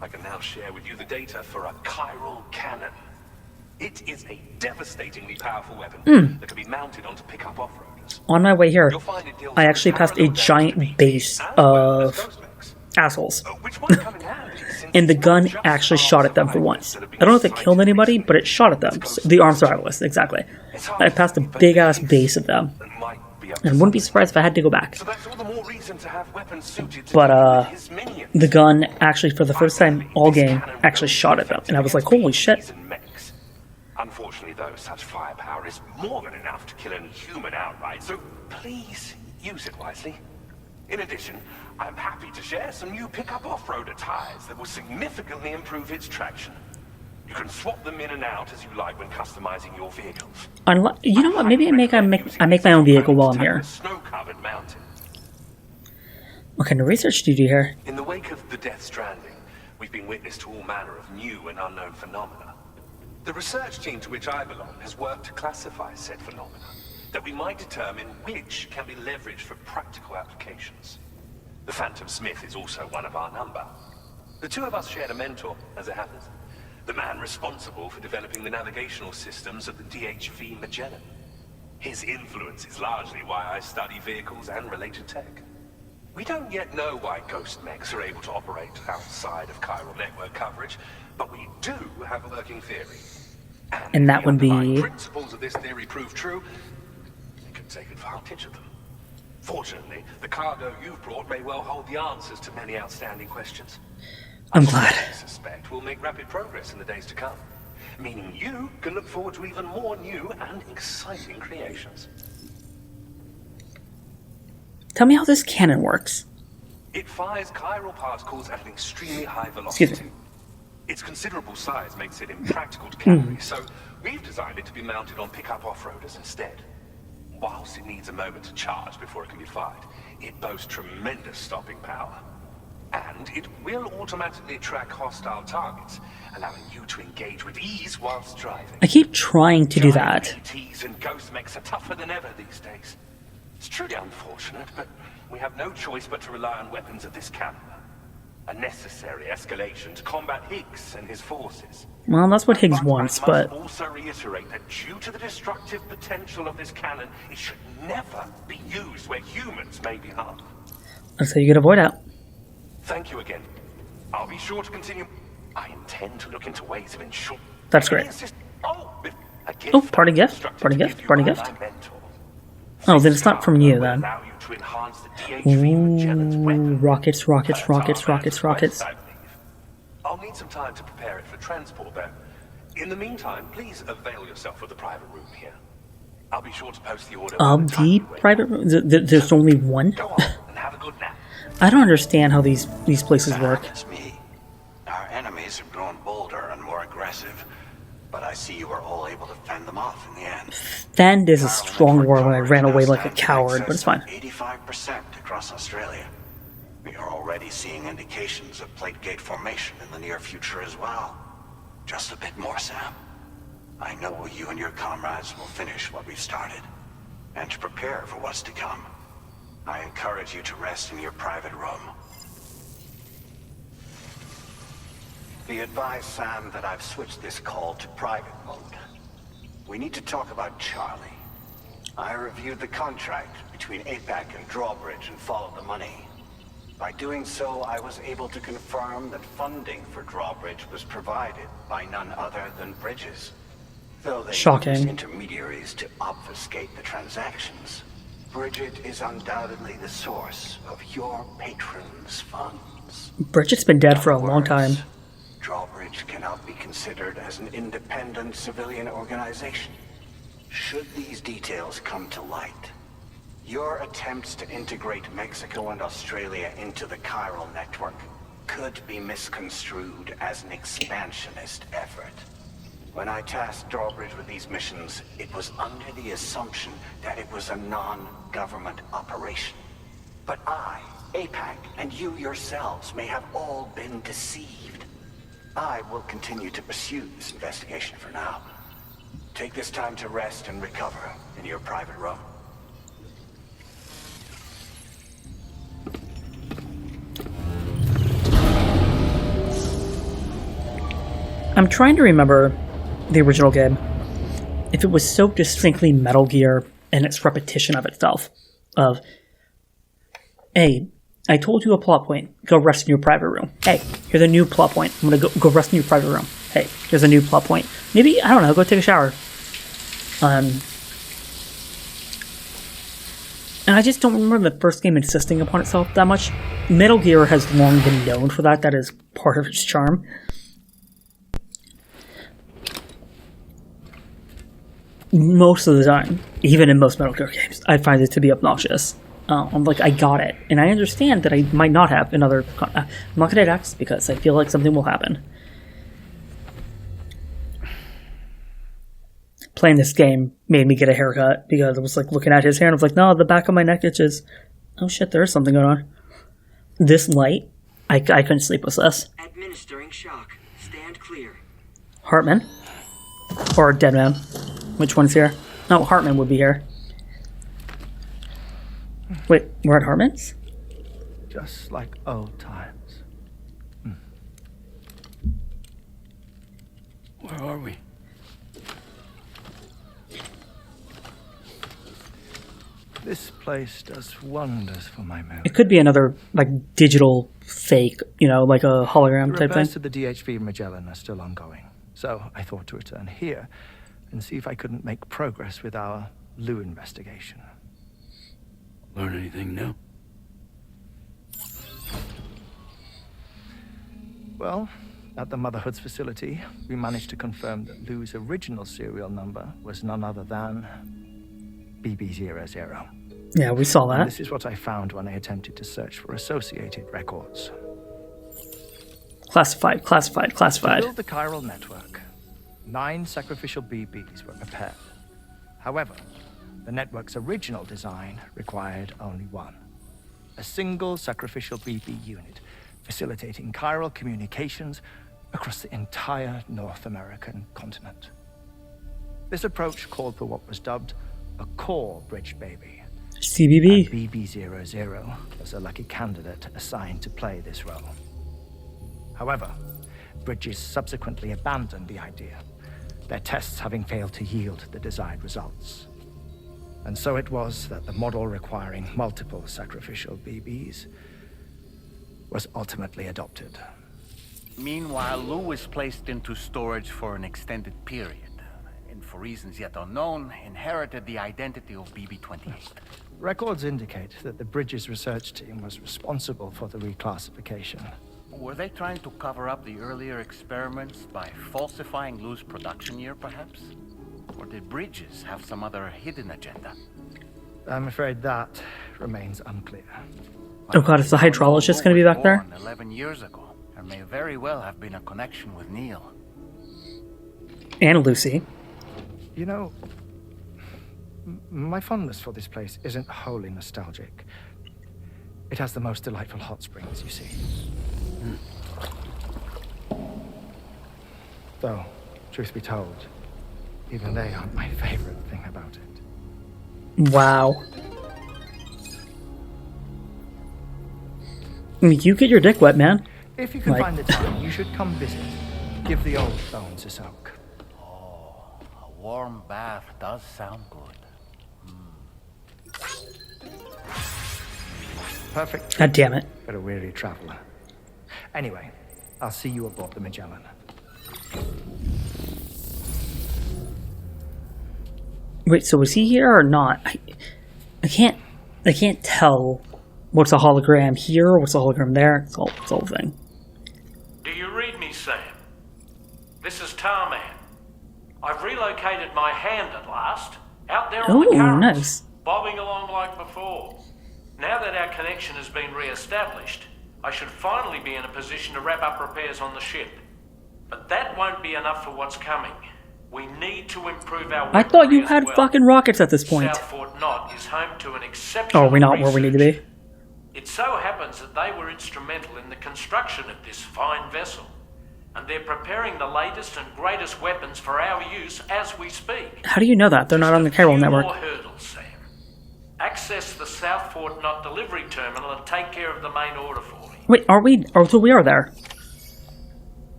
I can now share with you the data for a chiral cannon. It is a devastatingly powerful weapon that can be mounted onto pickup off-roaders. On my way here, I actually passed a giant base of assholes. And the gun actually shot at them for once. I don't know if it killed anybody, but it shot at them. The armed survivalists, exactly. I passed a big-ass base of them. And wouldn't be surprised if I had to go back. But, the gun actually, for the first time all game, actually shot at them. And I was like, holy shit. Unfortunately, though, such firepower is more than enough to kill any human outright, so please use it wisely. In addition, I'm happy to share some new pickup off-roader tires that will significantly improve its traction. You can swap them in and out as you like when customizing your vehicles. You know what? Maybe I make my own vehicle while I'm here. Snow-covered mountain. What kind of research do you do here? In the wake of the Death Stranding, we've been witness to all manner of new and unknown phenomena. The research team to which I belong has worked to classify said phenomena, that we might determine which can be leveraged for practical applications. The Phantom Smith is also one of our number. The two of us shared a mentor, as it happens. The man responsible for developing the navigational systems of the DHV Magellan. His influence is largely why I study vehicles and related tech. We don't yet know why ghost mechs are able to operate outside of Chiral Network coverage, but we do have a working theory. And that would be... principles of this theory prove true, we can take advantage of them. Fortunately, the cargo you've brought may well hold the answers to many outstanding questions. I'm glad. I suspect we'll make rapid progress in the days to come. meaning you can look forward to even more new and exciting creations. Tell me how this cannon works. It fires chiral particles at an extremely high velocity. Excuse me. Its considerable size makes it impractical to carry, so we've designed it to be mounted on pickup off-roaders instead. Whilst it needs a moment to charge before it can be fired, it boasts tremendous stopping power. And it will automatically track hostile targets, allowing you to engage with ease whilst driving. I keep trying to do that. ATs and ghost mechs are tougher than ever these days. It's truly unfortunate, but we have no choice but to rely on weapons of this caliber. A necessary escalation to combat Higgs and his forces. Well, that's what Higgs wants, but... I must also reiterate that due to the destructive potential of this cannon, it should never be used where humans may be harmed. That's how you get a void out. Thank you again. I'll be sure to continue. I intend to look into ways of ensuring... That's great. Oh, party gift? Party gift? Party gift? Oh, then it's not from you, then. Ooh, rockets, rockets, rockets, rockets, rockets. I'll need some time to prepare it for transport, though. In the meantime, please avail yourself of the private room here. I'll be sure to post the order. The private room? There's only one? Go on and have a good nap. I don't understand how these places work. It's me. Our enemies have grown bolder and more aggressive, but I see you were all able to fend them off in the end. Fend is a strong word when I ran away like a coward, but it's fine. 85% across Australia. We are already seeing indications of plate gate formation in the near future as well. Just a bit more, Sam. I know you and your comrades will finish what we've started, and to prepare for what's to come. I encourage you to rest in your private room. Be advised, Sam, that I've switched this call to private mode. We need to talk about Charlie. I reviewed the contract between APAC and Drawbridge and followed the money. By doing so, I was able to confirm that funding for Drawbridge was provided by none other than Bridges. Though they use intermediaries to obfuscate the transactions, Bridget is undoubtedly the source of your patron's funds. Bridget's been dead for a long time. Drawbridge cannot be considered as an independent civilian organization. Should these details come to light, your attempts to integrate Mexico and Australia into the Chiral Network could be misconstrued as an expansionist effort. When I tasked Drawbridge with these missions, it was under the assumption that it was a non-government operation. But I, APAC, and you yourselves may have all been deceived. I will continue to pursue this investigation for now. Take this time to rest and recover in your private room. I'm trying to remember the original game, if it was so distinctly Metal Gear and its repetition of itself, of, hey, I told you a plot point, go rest in your private room. Hey, here's a new plot point, I'm gonna go rest in your private room. Hey, here's a new plot point. Maybe, I don't know, go take a shower. And I just don't remember the first game insisting upon itself that much. Metal Gear has long been known for that, that is part of its charm. Most of the time, even in most Metal Gear games, I find it to be obnoxious. I'm like, I got it. And I understand that I might not have in other... I'm not going to hit X because I feel like something will happen. Playing this game made me get a haircut because I was like looking at his hair and I was like, no, the back of my neck itches. Oh shit, there is something going on. This light, I couldn't sleep with this. Administering shock. Stand clear. Hartman? Or Deadman? Which one's here? No, Hartman would be here. Wait, we're at Hartman's? Just like old times. Where are we? This place does wonders for my memory. It could be another, like, digital fake, you know, like a hologram type thing. Repairs to the DHV Magellan are still ongoing, so I thought to return here and see if I couldn't make progress with our Lou investigation. Learn anything new? Well, At the Motherhood's facility, we managed to confirm that Lou's original serial number was none other than BB00. Yeah, we saw that. And this is what I found when I attempted to search for associated records. Classified, classified, classified. To build the Chiral Network, 9 sacrificial BBs were prepared. However, the network's original design required only 1. A single sacrificial BB unit, facilitating chiral communications across the entire North American continent. This approach called for what was dubbed a core bridge baby. CBB. And BB00 was a lucky candidate assigned to play this role. However, Bridges subsequently abandoned the idea, their tests having failed to yield the desired results. And so it was that the model requiring multiple sacrificial BBs was ultimately adopted. Meanwhile, Lou was placed into storage for an extended period, and for reasons yet unknown, inherited the identity of BB-28. Records indicate that the Bridges research team was responsible for the reclassification. Were they trying to cover up the earlier experiments by falsifying Lou's production year, perhaps? Or did Bridges have some other hidden agenda? I'm afraid that remains unclear. Oh god, is the hydrologist going to be back there? 11 years ago. There may very well have been a connection with Neil. And Lucy. You know, my fondness for this place isn't wholly nostalgic. It has the most delightful hot springs, you see. Though, truth be told, even they aren't my favorite thing about it. Wow. I mean, you get your dick wet, man. If you can find the time, you should come visit. Give the old bones a soak. Oh, a warm bath does sound good. Perfect. God damn it. For a weary traveler. Anyway, I'll see you aboard the Magellan. Wait, so was he here or not? I can't tell what's a hologram here or what's a hologram there. It's all the whole thing. Do you read me, Sam? This is Tarman. I've relocated my hand at last, out there on the currents, nice. bobbing along like before. Now that our connection has been re-established, I should finally be in a position to wrap up repairs on the ship. But that won't be enough for what's coming. We need to improve our I thought you weaponry had as well. fucking rockets at this point. South Fort Knot is home to an exceptional Oh, are we not where we need to be? It so happens that they were instrumental in the construction of this fine vessel, and they're preparing the latest and greatest weapons for our use as we speak. How do you know that? They're not on the Chiral Network. More hurdles, Sam. Access the South Fort Knot delivery terminal and take care of the main order for me. Wait, are we? Oh, so we are there.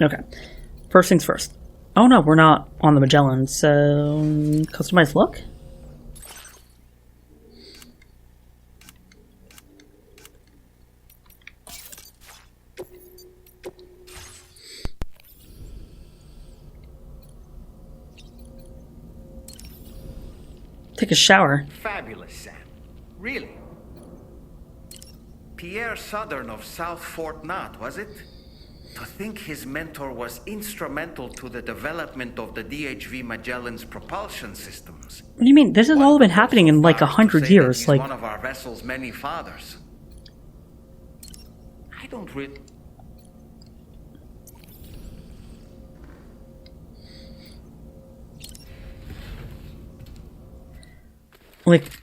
Okay. First things first. Oh no, we're not on the Magellan, so customize look? Take a shower. Fabulous, Sam. Really? Pierre Southern of South Fort Knot, was it? To think his mentor was instrumental to the development of the DHV Magellan's propulsion systems. What do you mean? This has all been happening in like 100 years. He's Like, one of our vessel's many fathers. I don't really...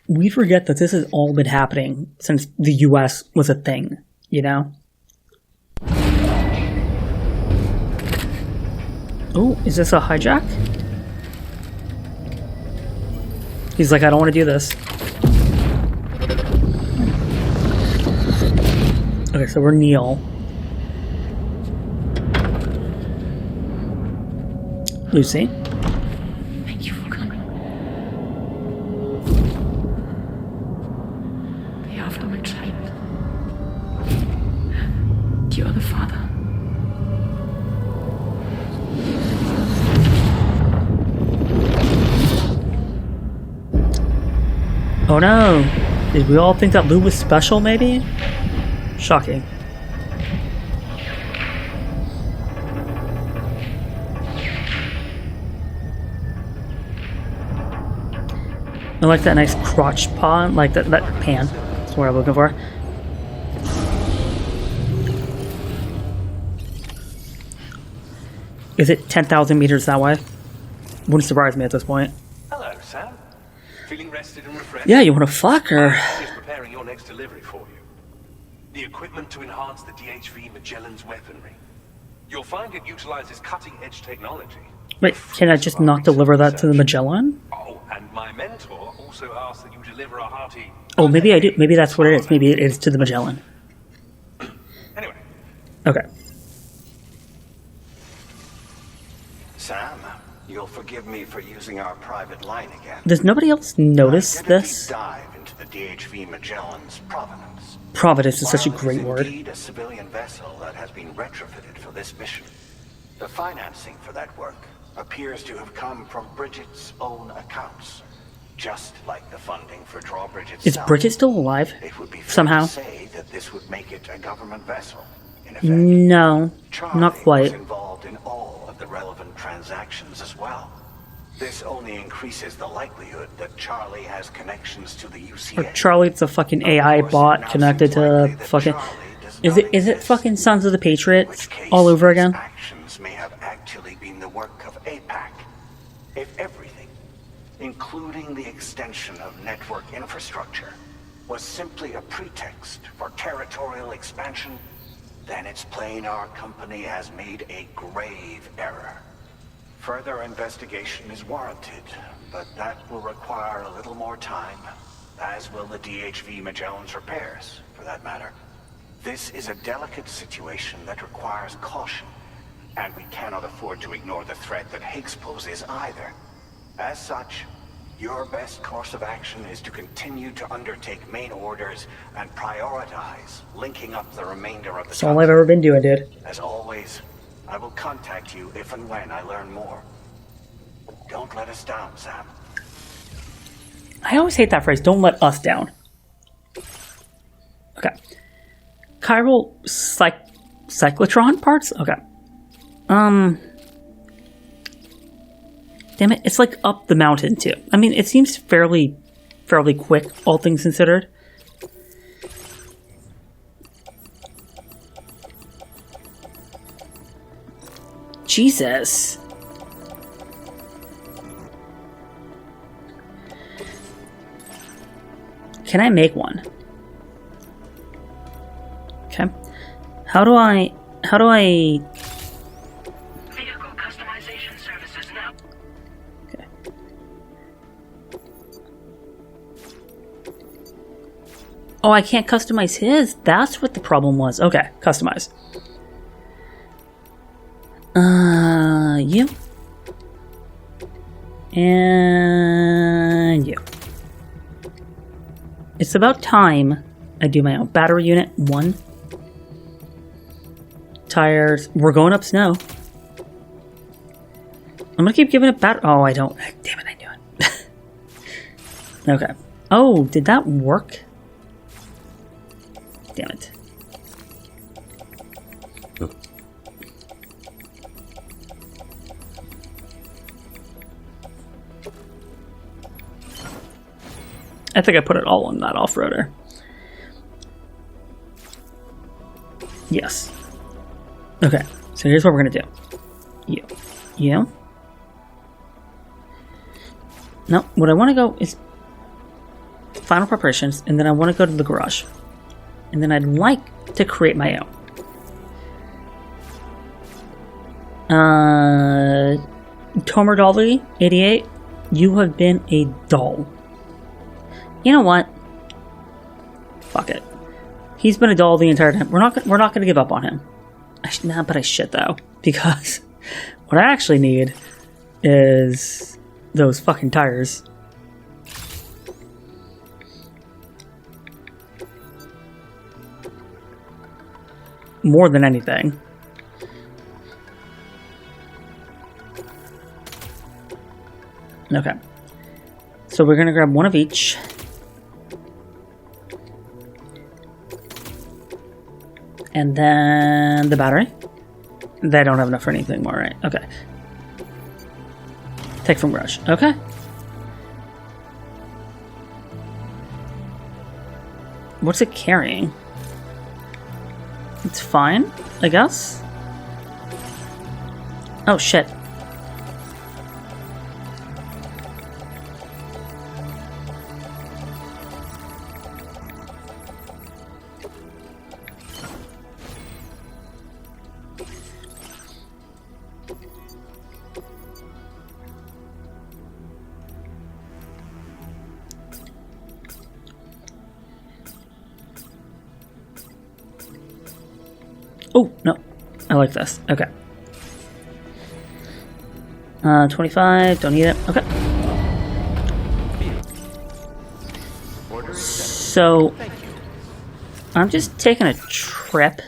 we forget that this has all been happening since the US was a thing, you know? Oh, is this a hijack? He's like, I don't want to do this. Okay, so we're Neil. Lucy. Thank you for coming. The after my child. You are the father. Oh no! Did we all think that Lou was special, maybe? Shocking. I like that nice crotch paw, like that pan. That's what I'm looking for. Is it 10,000 meters that way? Wouldn't surprise me at this point. Hello, Sam. Feeling rested and refreshed? Yeah, you want to fuck her? I'm just preparing your next delivery for you. The equipment to enhance the DHV Magellan's weaponry. You'll find it utilizes cutting-edge technology. Wait, can I just not deliver that to the Magellan? Oh, and my mentor also asked that you deliver a hearty... Oh, maybe I do. Maybe that's what it is. Maybe it is to the Magellan. Anyway. Okay. Sam, you'll forgive me for using our private line again. Does nobody else notice I did a this? deep dive into the DHV Magellan's provenance. Providence is such a While it great is word. Indeed, a civilian vessel that has been retrofitted for this mission. The financing for that work appears to have come from Bridget's own accounts, just like the funding for Drawbridge itself. Is Bridget still alive? It would be fair Somehow? to say that this would make it a government vessel. In effect, No, Charlie not quite. was involved in all of the relevant transactions as well. This only increases the likelihood that Charlie has connections to the UCA. Or Charlie's a fucking AI bot connected to fucking... Is it fucking Sons of the Patriots all over again? Actions may have actually been the work of APAC. If everything, including the extension of network infrastructure, was simply a pretext for territorial expansion, then it's plain our company has made a grave error. Further investigation is warranted, but that will require a little more time, as will the DHV Magellan's repairs, for that matter. This is a delicate situation that requires caution, and we cannot afford to ignore the threat that Higgs poses either. As such, your best course of action is to continue to undertake main orders and prioritize linking up the remainder of the That's all I've ever been doing, dude. As always, I will contact you if and when I learn more. Don't let us down, Sam. I always hate that phrase, don't let us down. Okay. Chiral cyclotron parts? Okay. Damn it, it's like up the mountain too. I mean, it seems fairly quick, all things considered. Jesus. Can I make one? Okay. How do I Vehicle customization services now. Okay. Oh, I can't customize his. That's what the problem was. Okay, customize. You. And you. It's about time I do my own. Battery unit, 1. Tires. We're going up snow. I'm gonna keep giving it battery. Oh, I don't. Damn it, I knew it. Okay. Oh, did that work? Damn it. I think I put it all on that off-roader. Yes. Okay, so here's what we're gonna do. You. No, what I want to go is final preparations, and then I want to go to the garage. And then I'd like to create my own. Tomer Dolly, 88, you have been a doll. You know what? Fuck it. He's been a doll the entire time. We're not going to give up on him. Nah, but I should though, because what I actually need is those fucking tires. More than anything. Okay. So we're gonna grab one of each. And then the battery. They don't have enough for anything more, right? Okay. Take from garage. Okay. What's it carrying? It's fine, I guess? Oh, shit. Oh, no. I like this. Okay. 25. Don't need it. Okay. So, I'm just taking a trip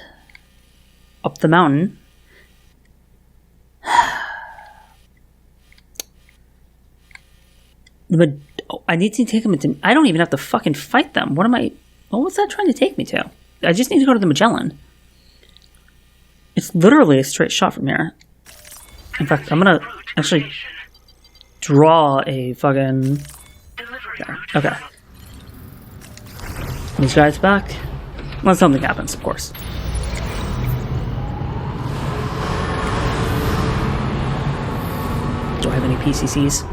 up the mountain. I need to take them into... I don't even have to fucking fight them. What am I... What was that trying to take me to? I just need to go to the Magellan. It's literally a straight shot from here. In fact, I'm gonna actually draw a fucking... There. Okay. These guys back. Unless something happens, of course. Do I have any PCCs?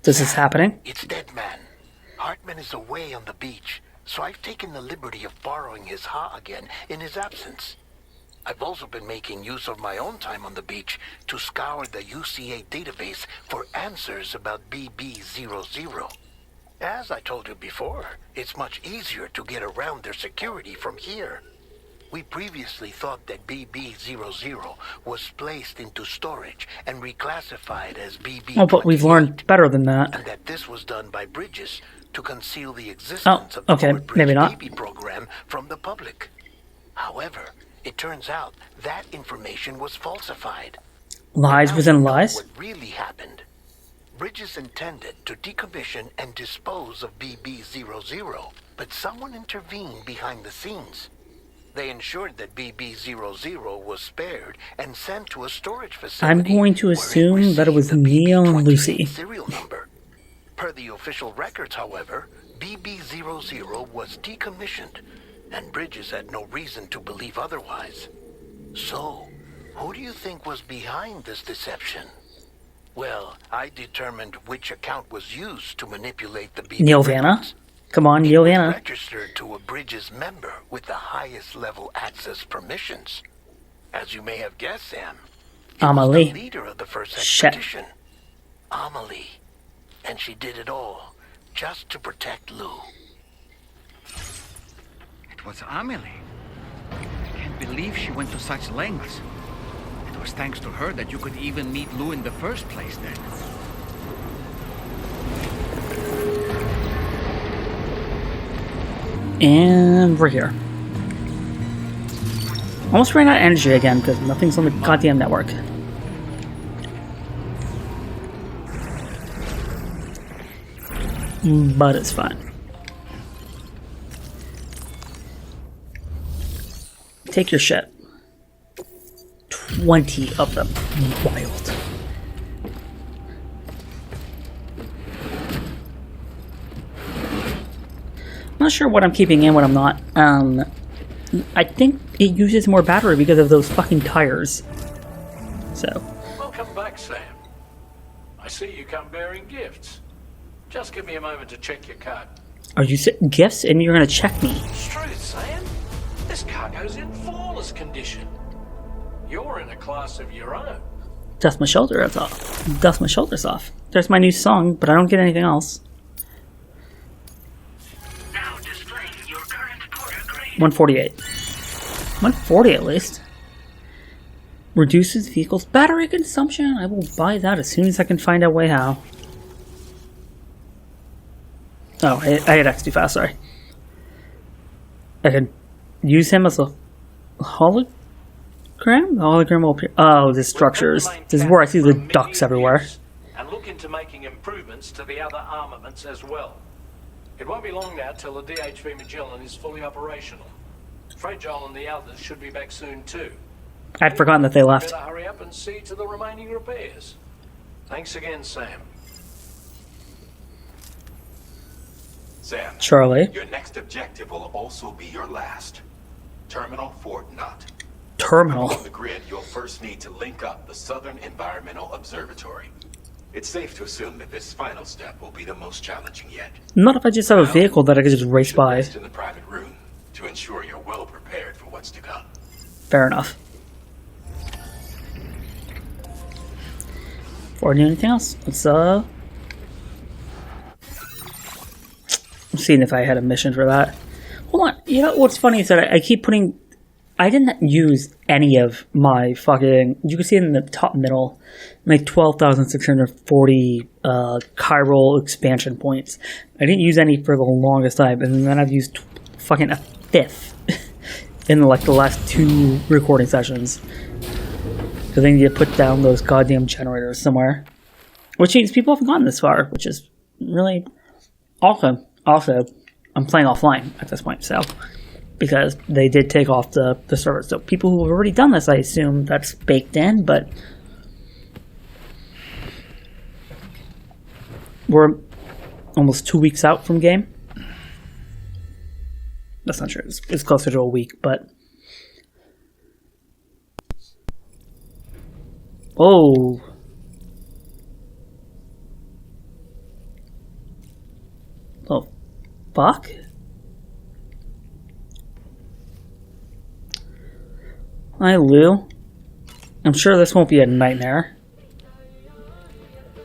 This is happening. It's Dead Man. Hartman is away on the beach, so I've taken the liberty of borrowing his Ha again in his absence. I've also been making use of my own time on the beach to scour the UCA database for answers about BB00. As I told you before, it's much easier to get around their security from here. We previously thought that BB00 was placed into storage and reclassified as BB. Oh, but we've learned better than that. And that this was done by Bridges to conceal the existence of the maybe not. BB program from the public. However, it turns out that information was falsified. Lies within lies? What really happened? Bridges intended to decommission and dispose of BB00, but someone intervened behind the scenes. They ensured that BB00 was spared and sent to a storage facility. I'm going to assume that it was Neo and Lucy. Serial number. Per the official records, however, BB00 was decommissioned, and Bridges had no reason to believe otherwise. So, who do you think was behind this deception? Well, I determined which account was used to manipulate the BB Neil Vanna? Come on, Neil Vanna. Registered to a Bridges member with the highest level access permissions. As you may have guessed, Sam, it was the leader of the first expedition, Amelie. And she did it all just to protect Lou. It was Amelie. I can't believe she went to such lengths. It was thanks to her that you could even meet Lou in the first place then. And we're here. Almost ran out of energy again because nothing's on the goddamn network. But it's fine. Take your shit. 20 of them. Wild. I'm not sure what I'm keeping in, what I'm not. I think it uses more battery because of those fucking tires. So. Welcome back, see you come bearing gifts. Just give me a moment to check your cart. Are you gifts and you're gonna check me? It's true, Sam. This cargo's in flawless condition. You're in a class of your own. Dust my shoulders off. Dust my shoulders off. There's my new song, but I don't get anything else. Now displaying your current porter grade. 148. 140 at least. Reduces vehicle's battery consumption. I will buy that as soon as I can find a way how. Oh, I hit X too fast, sorry. I can use him as a hologram? The hologram will appear. Oh, the structures. This is where I see the ducks everywhere. And look into making improvements to the other armaments as well. It won't be long now till the DHV Magellan is fully operational. Fragile and the others should be back soon too. I'd forgotten that they left. Better hurry up and see to the remaining repairs. Thanks again, Sam. Sam. Charlie. Your next objective will also be your last. Terminal Fort Knott. Terminal. On the grid, you'll first need to link up the Southern Environmental Observatory. It's safe to assume that this final step will be the most challenging yet. Not if I just have a vehicle that I could just race by. Rest in the private room to ensure you're well prepared for what's to come. Fair enough. Before I do anything else, let's I'm seeing if I had a mission for that. Hold on. You know what's funny is that I keep putting. I didn't use any of my fucking. You can see in the top middle, like 12,640 chiral expansion points. I didn't use any for the longest time, and then I've used fucking a fifth in like the last 2 recording sessions. Because I need to put down those goddamn generators somewhere. Which means people haven't gotten this far, which is really awesome. Also, I'm playing offline at this point, so. Because they did take off the server. So people who have already done this, I assume that's baked in, but. We're almost 2 weeks out from game. That's not true. It's closer to a week, but. Oh. Oh, fuck? Hi, Lou. I'm sure this won't be a nightmare.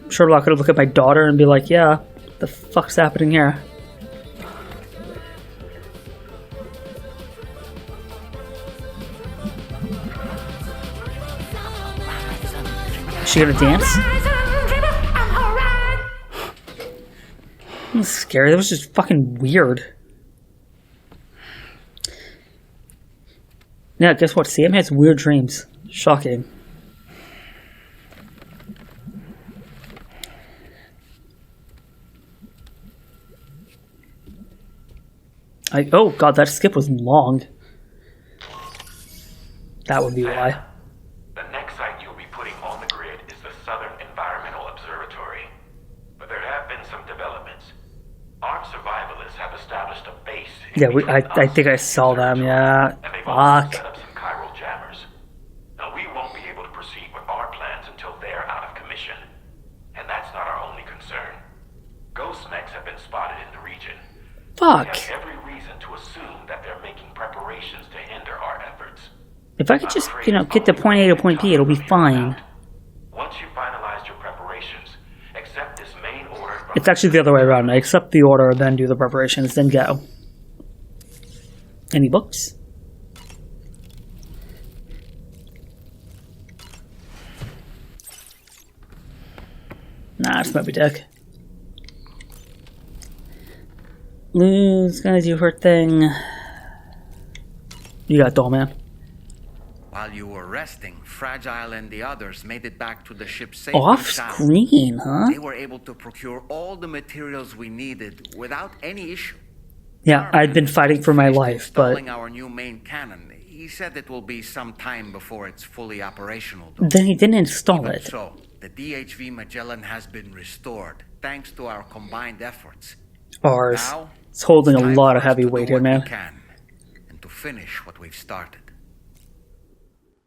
I'm sure I'm not gonna look at my daughter and be like, yeah, what the fuck's happening here? Is she gonna dance? That was scary. That was just fucking weird. Yeah, guess what? Sam has weird dreams. Shocking. Oh god, that skip was long. That would be why. The next site you'll be putting on the grid is the Southern Environmental Observatory. But there have been some developments. Armed survivalists have established a base. Yeah, I think I saw them, yeah. Fuck. Set up some chiral jammers. Now, we won't be able to proceed with our plans until they're out of commission. And that's not our only concern. Ghost mechs have been spotted in the region. Fuck. We have every reason to assume that they're making preparations to hinder our efforts. If I could just, get to point A to point B, it'll be fine. Once you've finalized your preparations, accept this main order. It's actually the other way around. I accept the order, then do the preparations, then go. Any books? Nah, it's Moby Dick. Lou's gonna do her thing. You got it, doll man. While you were resting, Fragile and the others made it back to the ship safely. Off screen, huh? They were able to procure all the materials we needed without any issue. Yeah, I'd been fighting for my life, but Installing our new main cannon. He said it will be some time before it's fully operational, though. then he didn't install it. So, the DHV Magellan has been restored, thanks to our combined efforts. Ours. Now, It's holding a time lot for of us heavy to do weight here, what man. we can, and to finish what we've started.